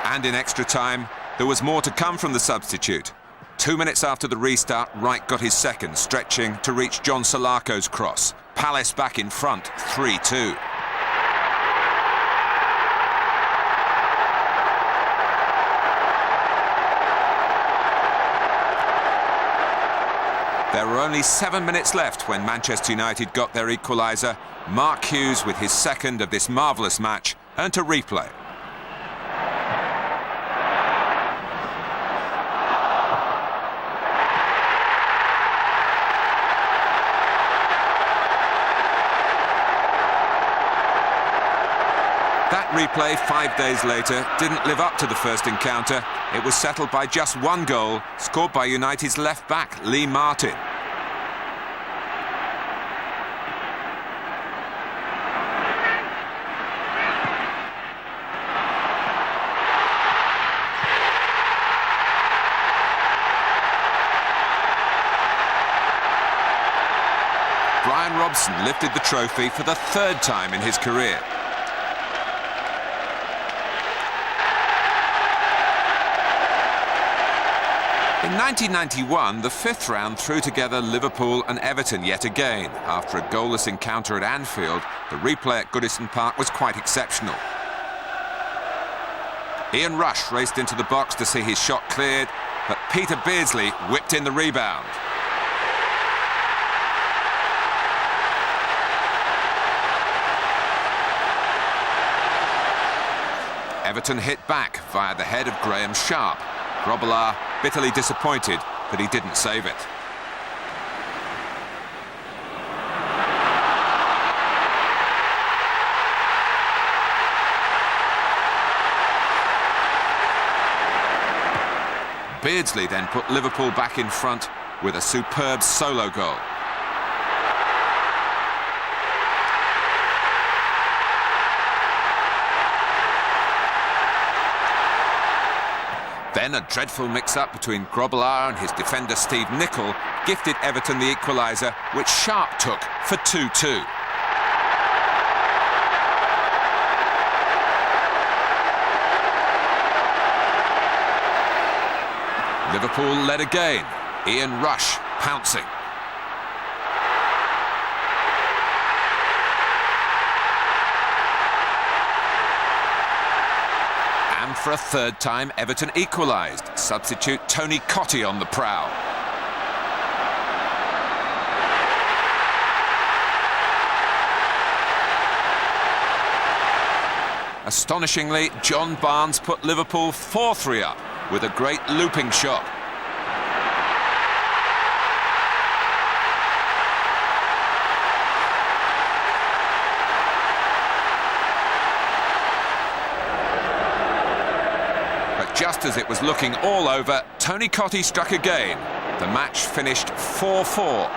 Speaker 7: And in extra time, there was more to come from the substitute. 2 minutes after the restart, Wright got his second, stretching to reach John Solako's cross. Palace back in front, 3-2. There were only 7 minutes left when Manchester United got their equaliser. Mark Hughes, with his second of this marvellous match, earned a replay. That replay 5 days later didn't live up to the first encounter. It was settled by just one goal, scored by United's left-back, Lee Martin. Brian Robson lifted the trophy for the third time in his career. In 1991, the fifth round threw together Liverpool and Everton yet again. After a goalless encounter at Anfield, the replay at Goodison Park was quite exceptional. Ian Rush raced into the box to see his shot cleared, but Peter Beardsley whipped in the rebound. Everton hit back via the head of Graham Sharp. Grobbelaar bitterly disappointed that he didn't save it. Beardsley then put Liverpool back in front with a superb solo goal. Then a dreadful mix-up between Grobbelaar and his defender Steve Nicol gifted Everton the equaliser, which Sharp took for 2-2. Liverpool led again, Ian Rush pouncing. And for a third time, Everton equalised. Substitute Tony Cottee on the prowl. Astonishingly, John Barnes put Liverpool 4-3 up with a great looping shot. Just as it was looking all over, Tony Cottee struck again. The match finished 4-4.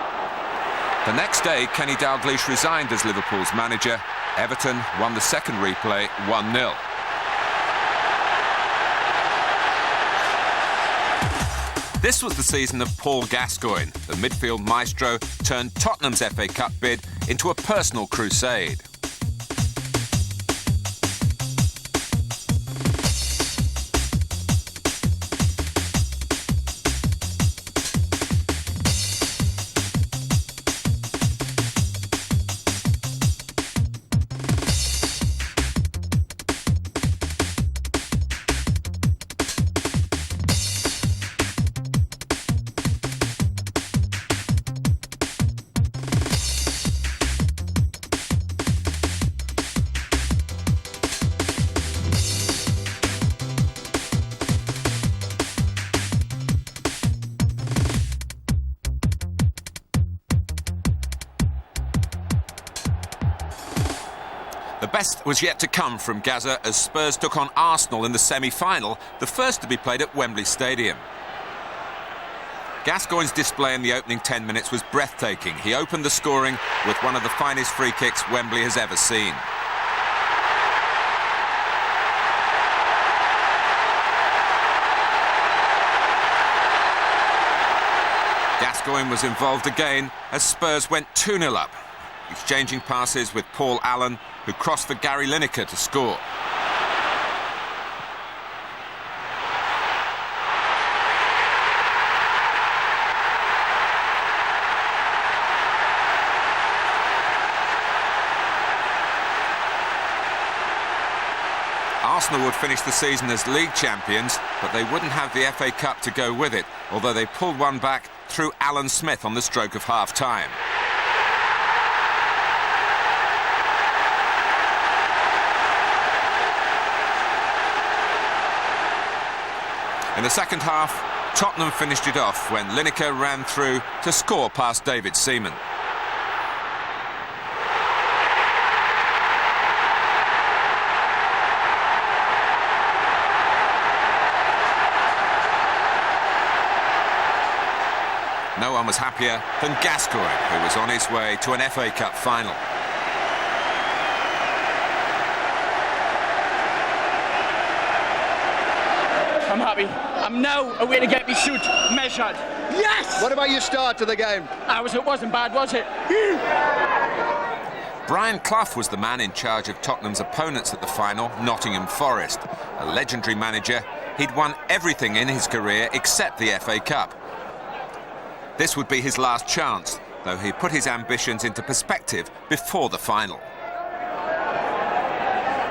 Speaker 7: The next day, Kenny Dalglish resigned as Liverpool's manager. Everton won the second replay 1-0. This was the season of Paul Gascoigne. The midfield maestro turned Tottenham's FA Cup bid into a personal crusade. The best was yet to come from Gazza as Spurs took on Arsenal in the semi-final, the first to be played at Wembley Stadium. Gascoigne's display in the opening 10 minutes was breathtaking. He opened the scoring with one of the finest free kicks Wembley has ever seen. Gascoigne was involved again as Spurs went 2-0 up, exchanging passes with Paul Allen, who crossed for Gary Lineker to score. Arsenal would finish the season as league champions, but they wouldn't have the FA Cup to go with it, although they pulled one back through Alan Smith on the stroke of half-time. In the second half, Tottenham finished it off when Lineker ran through to score past David Seaman. No one was happier than Gascoigne, who was on his way to an FA Cup final.
Speaker 18: I'm happy. I'm now away to get me shoot measured. Yes!
Speaker 10: What about your start to the game?
Speaker 18: It wasn't bad, was it?
Speaker 7: Brian Clough was the man in charge of Tottenham's opponents at the final, Nottingham Forest. A legendary manager, he'd won everything in his career except the FA Cup. This would be his last chance, though he put his ambitions into perspective before the final.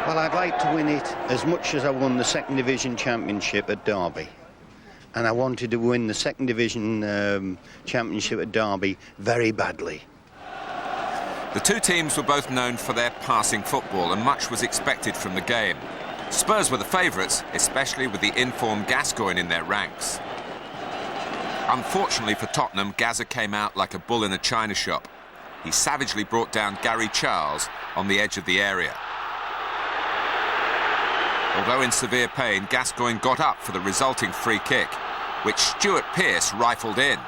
Speaker 19: Well, I'd like to win it as much as I won the second division championship at Derby. And I wanted to win the second division championship at Derby very badly.
Speaker 7: The two teams were both known for their passing football, and much was expected from the game. Spurs were the favourites, especially with the informed Gascoigne in their ranks. Unfortunately for Tottenham, Gazza came out like a bull in a china shop. He savagely brought down Gary Charles on the edge of the area. Although in severe pain, Gascoigne got up for the resulting free kick, which Stuart Pearce rifled in.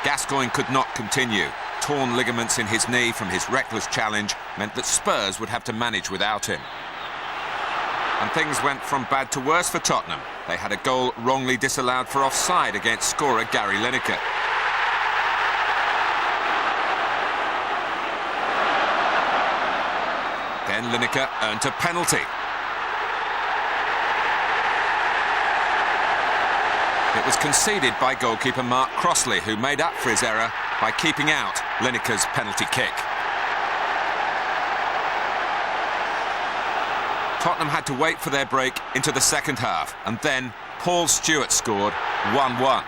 Speaker 7: Gascoigne could not continue. Torn ligaments in his knee from his reckless challenge meant that Spurs would have to manage without him. And things went from bad to worse for Tottenham. They had a goal wrongly disallowed for offside against scorer Gary Lineker. Then Lineker earned a penalty. It was conceded by goalkeeper Mark Crossley, who made up for his error by keeping out Lineker's penalty kick. Tottenham had to wait for their break into the second half, and then Paul Stewart scored 1-1.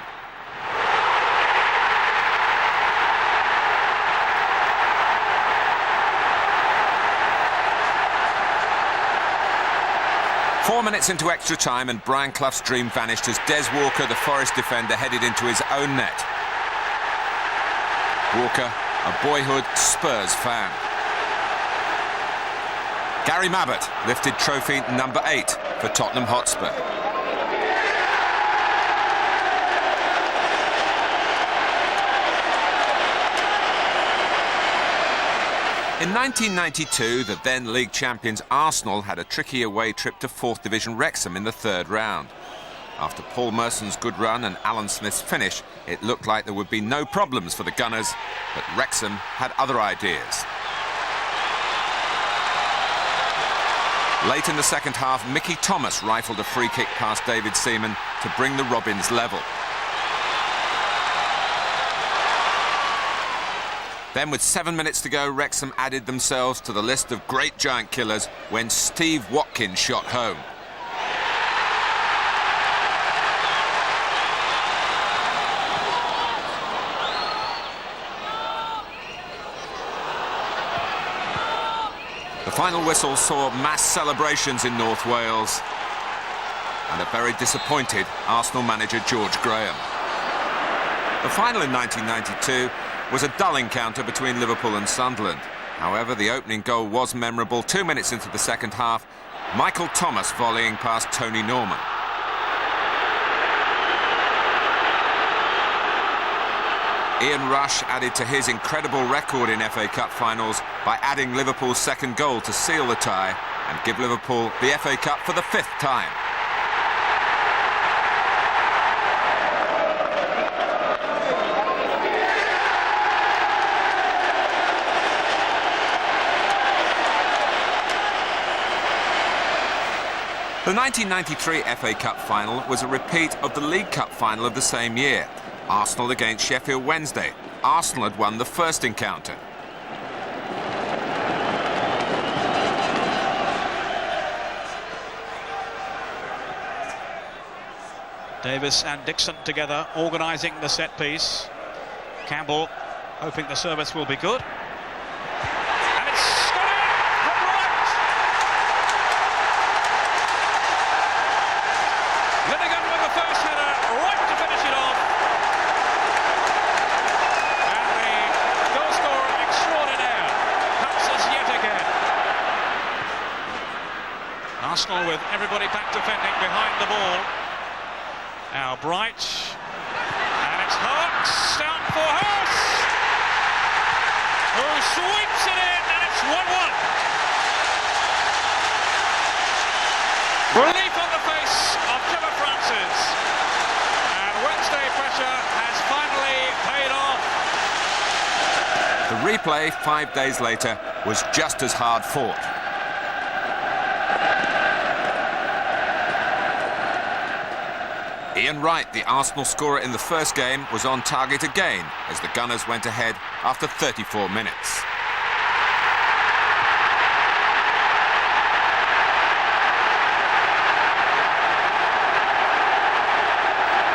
Speaker 7: Four minutes into extra time and Brian Clough's dream vanished as Des Walker, the Forest defender, headed into his own net. Walker, a boyhood Spurs fan. Gary Mabbott lifted trophy number 8 for Tottenham Hotspur. In 1992, the then league champions Arsenal had a tricky away trip to 4th Division Wrexham in the third round. After Paul Merson's good run and Alan Smith's finish, it looked like there would be no problems for the Gunners, but Wrexham had other ideas. Late in the second half, Mickey Thomas rifled a free kick past David Seaman to bring the Robins level. Then, with 7 minutes to go, Wrexham added themselves to the list of great giant killers when Steve Watkins shot home. The final whistle saw mass celebrations in North Wales and a very disappointed Arsenal manager George Graham. The final in 1992 was a dull encounter between Liverpool and Sunderland. However, the opening goal was memorable. 2 minutes into the second half, Michael Thomas volleying past Tony Norman. Ian Rush added to his incredible record in FA Cup finals by adding Liverpool's second goal to seal the tie and give Liverpool the FA Cup for the 5th time. The 1993 FA Cup final was a repeat of the League Cup final of the same year. Arsenal against Sheffield Wednesday. Arsenal had won the first encounter.
Speaker 20: Davis and Dixon together, organising the set piece. Campbell hoping the service will be good. And it's got in from right! Linnigan with the first header, right to finish it off. And the goal scorer extraordinaire pounces yet again. Arsenal with everybody back defending behind the ball. Now Bright, and it's Hurst down for Hurst, who sweeps it in, and it's 1-1. Relief on the face of Trevor Francis, and Wednesday pressure has finally paid off.
Speaker 7: The replay 5 days later was just as hard fought. Ian Wright, the Arsenal scorer in the first game, was on target again as the Gunners went ahead after 34 minutes.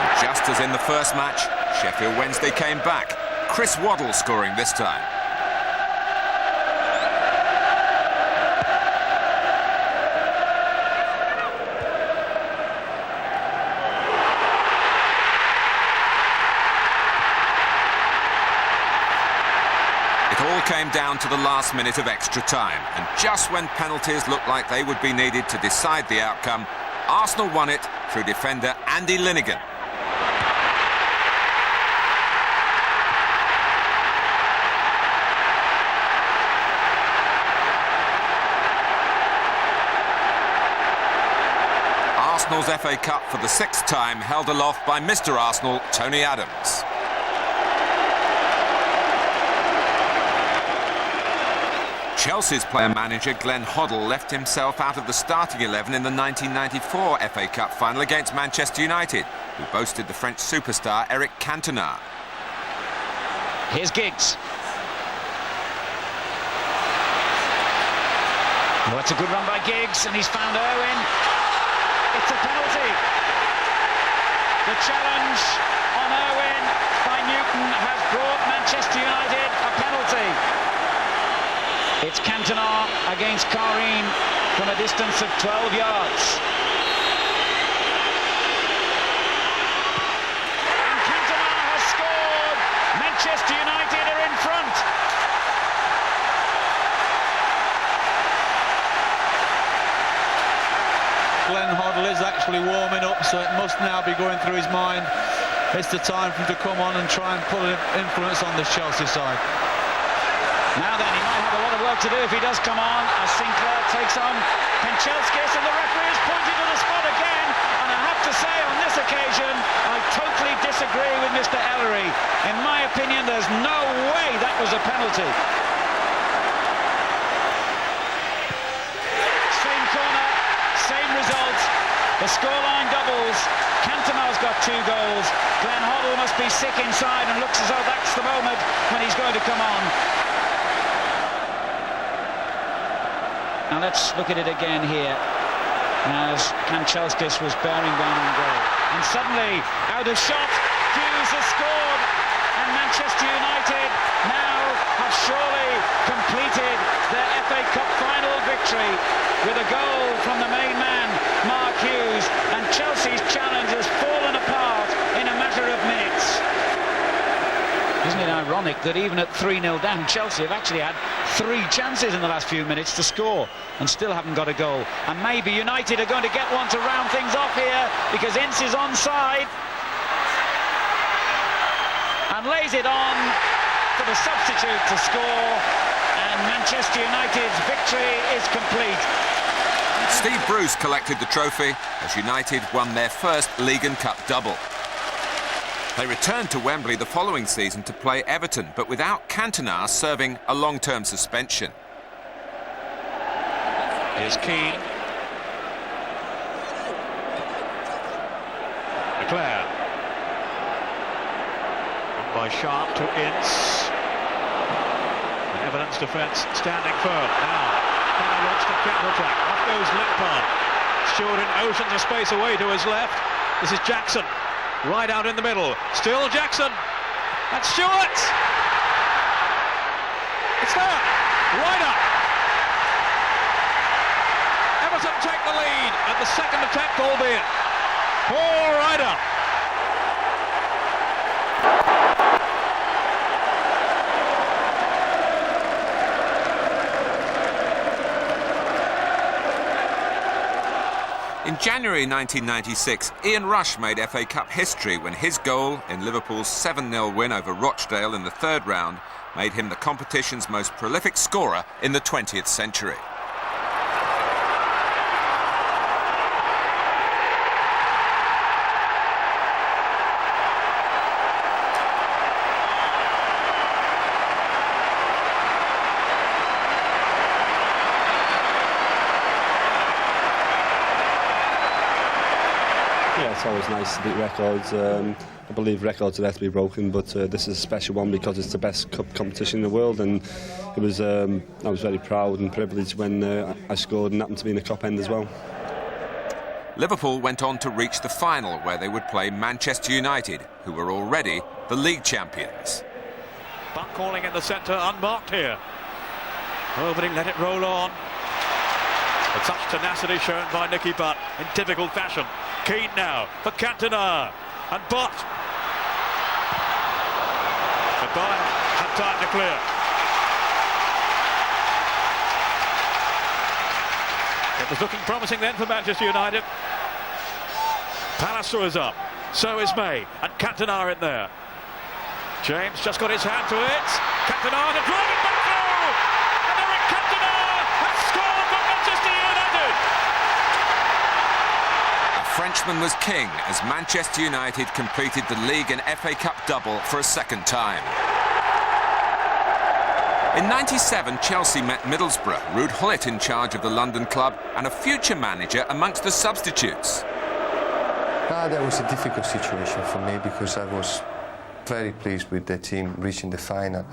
Speaker 7: And just as in the first match, Sheffield Wednesday came back. Chris Waddle scoring this time. Came down to the last minute of extra time, and just when penalties looked like they would be needed to decide the outcome, Arsenal won it through defender Andy Linnigan. Arsenal's FA Cup for the 6th time held aloft by Mr. Arsenal, Tony Adams. Chelsea's player-manager Glenn Hoddle left himself out of the starting 11 in the 1994 FA Cup final against Manchester United, who boasted the French superstar Eric Cantona.
Speaker 21: Here's Giggs. Oh, it's a good run by Giggs, and he's found Irwin. It's a penalty. The challenge on Irwin by Newton has brought Manchester United a penalty. It's Cantona against Karine from a distance of 12 yards. And Cantona has scored. Manchester United are in front.
Speaker 22: Glenn Hoddle is actually warming up, so it must now be going through his mind. It's the time for him to come on and try and put an influence on the Chelsea side.
Speaker 21: Now then, he might have a lot of work to do if he does come on, as Sinclair takes on Penchelskis, and the referee is pointing to the spot again. And I have to say, on this occasion, I totally disagree with Mr. Ellery. In my opinion, there's no way that was a penalty. Same corner, same result. The scoreline doubles. Cantona's got 2 goals. Glenn Hoddle must be sick inside and looks as though that's the moment when he's going to come on. Now let's look at it again here, as Kanchelskis was bearing down on goal. And suddenly, out of shot, Hughes has scored, and Manchester United now have surely completed their FA Cup final victory with a goal from the main man, Mark Hughes, and Chelsea's challenge has fallen apart in a matter of minutes. Isn't it ironic that even at 3-0 down, Chelsea have actually had 3 chances in the last few minutes to score and still haven't got a goal. And maybe United are going to get one to round things off here, because Ince is onside and lays it on for the substitute to score, and Manchester United's victory is complete.
Speaker 7: Steve Bruce collected the trophy as United won their first League and Cup double. They returned to Wembley the following season to play Everton, but without Cantona serving a long-term suspension.
Speaker 20: Here's Keane. Leclerc. By Sharp to Ince. And Everton's defence standing firm. Now launched a counter-attack. Off goes Lampard. Stewart in oceans of space away to his left. This is Jackson. Right out in the middle. Still Jackson. And Stewart! It's there. Right up. Everton take the lead at the second attempt, albeit. Paul Ryder.
Speaker 7: In January 1996, Ian Rush made FA Cup history when his goal in Liverpool's 7-0 win over Rochdale in the third round made him the competition's most prolific scorer in the 20th century.
Speaker 2: It's always nice to beat records. I believe records are there to be broken, but this is a special one because it's the best cup competition in the world, and it was. I was very proud and privileged when I scored and happened to be in the top end as well.
Speaker 7: Liverpool went on to reach the final, where they would play Manchester United, who were already the league champions.
Speaker 20: Buck calling in the centre, unmarked here. Opening, let it roll on. But such tenacity shown by Nicky Butt in typical fashion. Keane now for Cantona, and Butt. The Butt had time to clear. It was looking promising then for Manchester United. Pallister is up, so is May, and Cantona in there. James just got his hand to it. Cantona to drive it back through, and Eric Cantona has scored for Manchester United.
Speaker 7: Frenchman was king as Manchester United completed the league and FA Cup double for a second time. In '97, Chelsea met Middlesbrough, Ruud Gullit in charge of the London club and a future manager amongst the substitutes.
Speaker 5: That was a difficult situation for me because I was very pleased with the team reaching the final.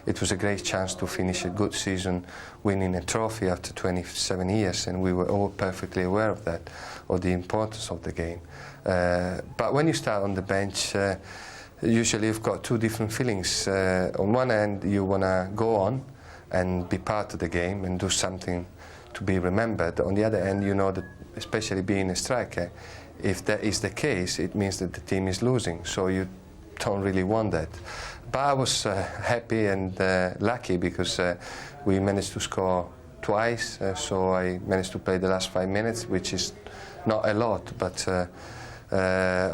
Speaker 5: It was a great chance to finish a good season, winning a trophy after 27 years, and we were all perfectly aware of that, of the importance of the game. But when you start on the bench, usually you've got two different feelings. On one end, you want to go on and be part of the game and do something to be remembered. On the other end, you know that, especially being a striker, if that is the case, it means that the team is losing, so you don't really want that. But I was happy and lucky because we managed to score twice, so I managed to play the last 5 minutes, which is not a lot, but I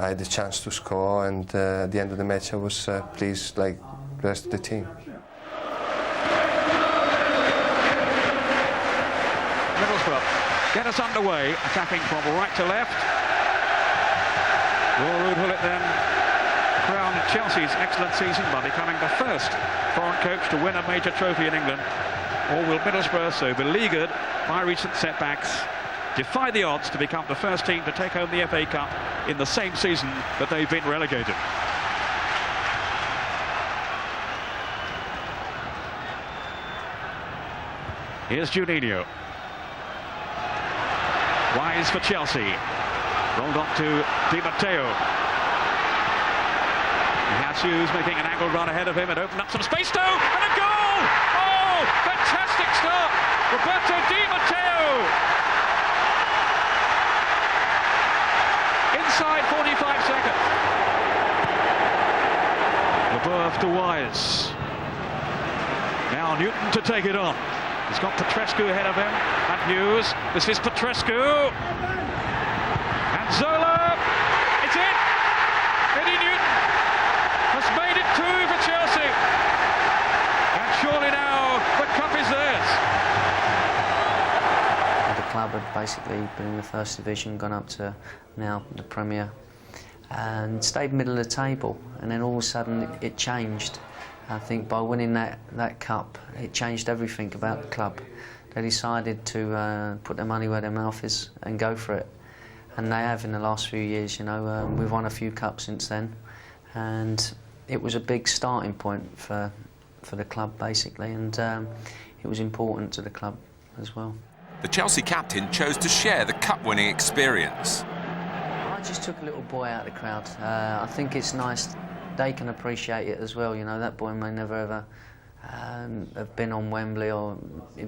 Speaker 5: had the chance to score, and at the end of the match I was pleased like the rest of the team.
Speaker 20: Middlesbrough get us underway, attacking from right to left. Ruud Gullit then crowned Chelsea's excellent season by becoming the first foreign coach to win a major trophy in England. Or will Middlesbrough, so beleaguered by recent setbacks, defy the odds to become the first team to take home the FA Cup in the same season that they've been relegated? Here's Juninho. Wise for Chelsea. Rolled on to Di Matteo. Matthews making an angled run ahead of him and opened up some space. And a goal! Oh, fantastic start! Roberto Di Matteo! Inside 45 seconds. LeBeouf to Wise. Now Newton to take it on. He's got Petrescu ahead of him. Matthews. This is Petrescu. And Zola. It's in. Eddie Newton has made it 2 for Chelsea. And surely now the cup is theirs.
Speaker 23: The club had basically been in the first division, gone up to now the Premier, and stayed middle of the table. And then all of a sudden it changed. I think by winning that cup, it changed everything about the club. They decided to put their money where their mouth is and go for it. and they have in the last few years. You know, we've won a few cups since then, and it was a big starting point for the club basically, and it was important to the club as well.
Speaker 7: The Chelsea captain chose to share the cup-winning experience.
Speaker 23: I just took a little boy out of the crowd. I think it's nice they can appreciate it as well. You know, that boy may never ever have been on Wembley or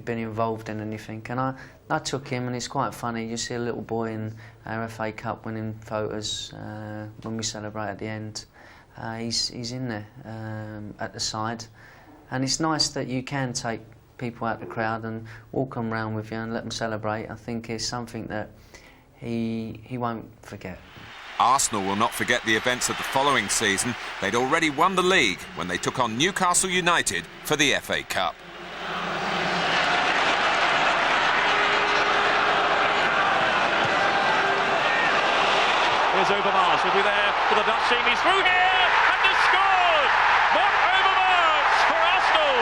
Speaker 23: been involved in anything, and I took him, and it's quite funny. You see a little boy in our FA Cup winning photos when we celebrate at the end. He's in there at the side, and it's nice that you can take people out the crowd and walk them round with you and let them celebrate. I think it's something that he won't forget.
Speaker 7: Arsenal will not forget the events of the following season. They'd already won the league when they took on Newcastle United for the FA Cup.
Speaker 20: Here's Overmars, will be there for the Dutch team. He's through here and has scored! Mark Overmars for Arsenal!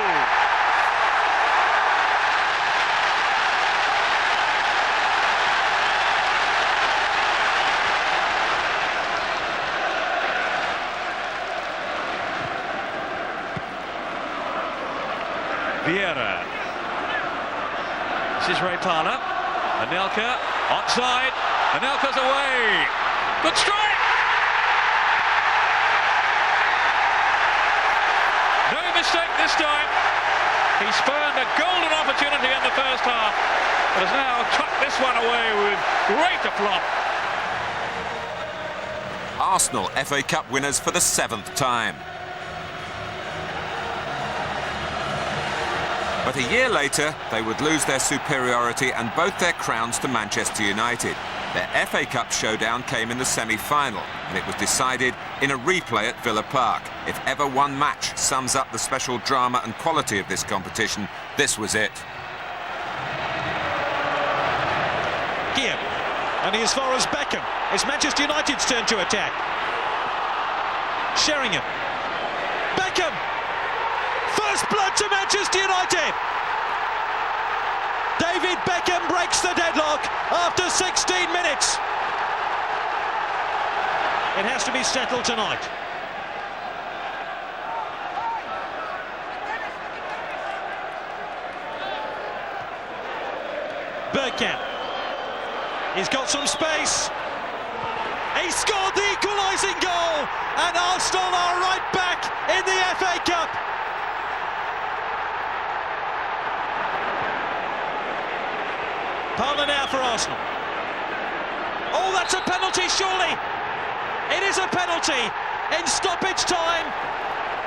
Speaker 20: Vieira. This is Ray Parlour. Anelka onside. Anelka's away. Good strike! No mistake this time. He spurned a golden opportunity in the first half, but has now tucked this one away with great aplomb.
Speaker 7: Arsenal FA Cup winners for the 7th time. But a year later, they would lose their superiority and both their crowns to Manchester United. Their FA Cup showdown came in the semi-final, and it was decided in a replay at Villa Park. If ever one match sums up the special drama and quality of this competition, this was it.
Speaker 1: Here, and he as far as Beckham. It's Manchester United's turn to attack. Sheringham. Beckham! First blood to Manchester United! David Beckham breaks the deadlock after 16 minutes. It has to be settled tonight. Bergkamp. He's got some space. He scored the equalising goal, and Arsenal are right back in the FA Cup. Parlour now for Arsenal. Oh, that's a penalty, surely. It is a penalty in stoppage time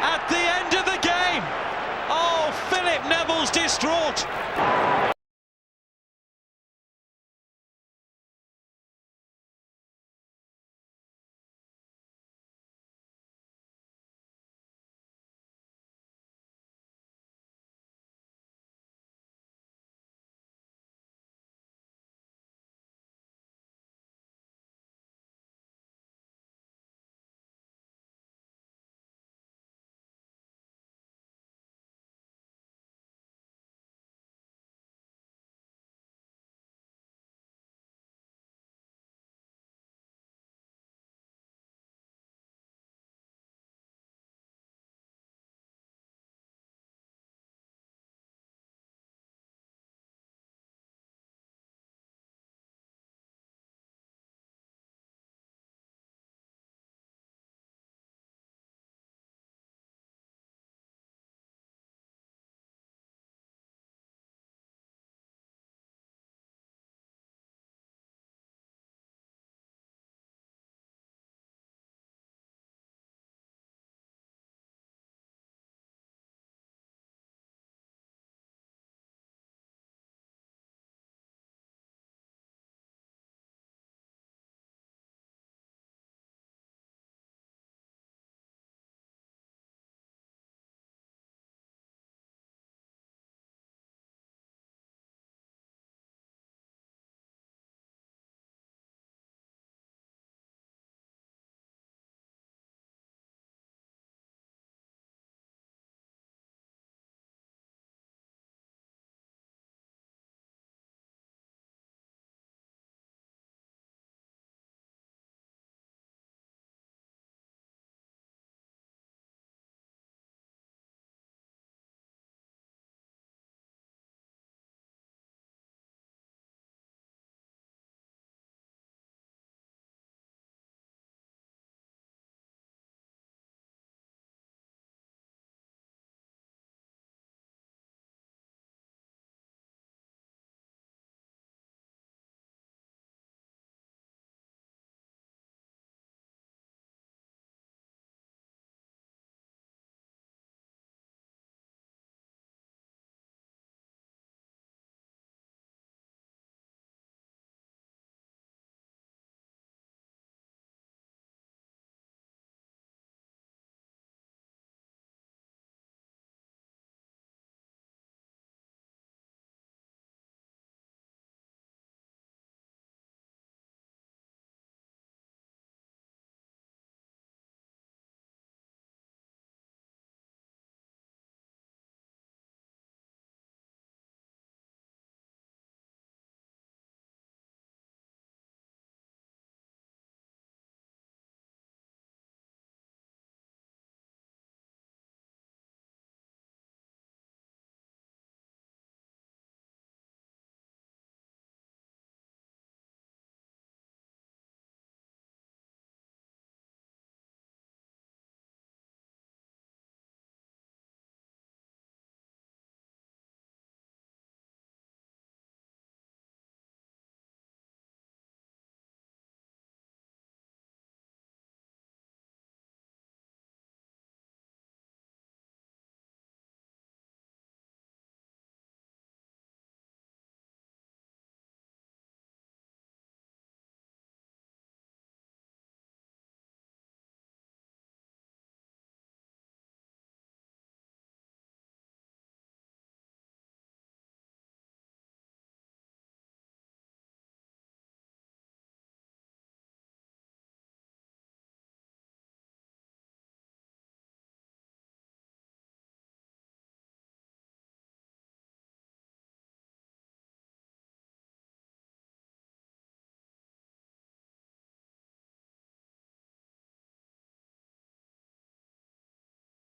Speaker 1: at the end of the game. Oh, Philip Neville's distraught.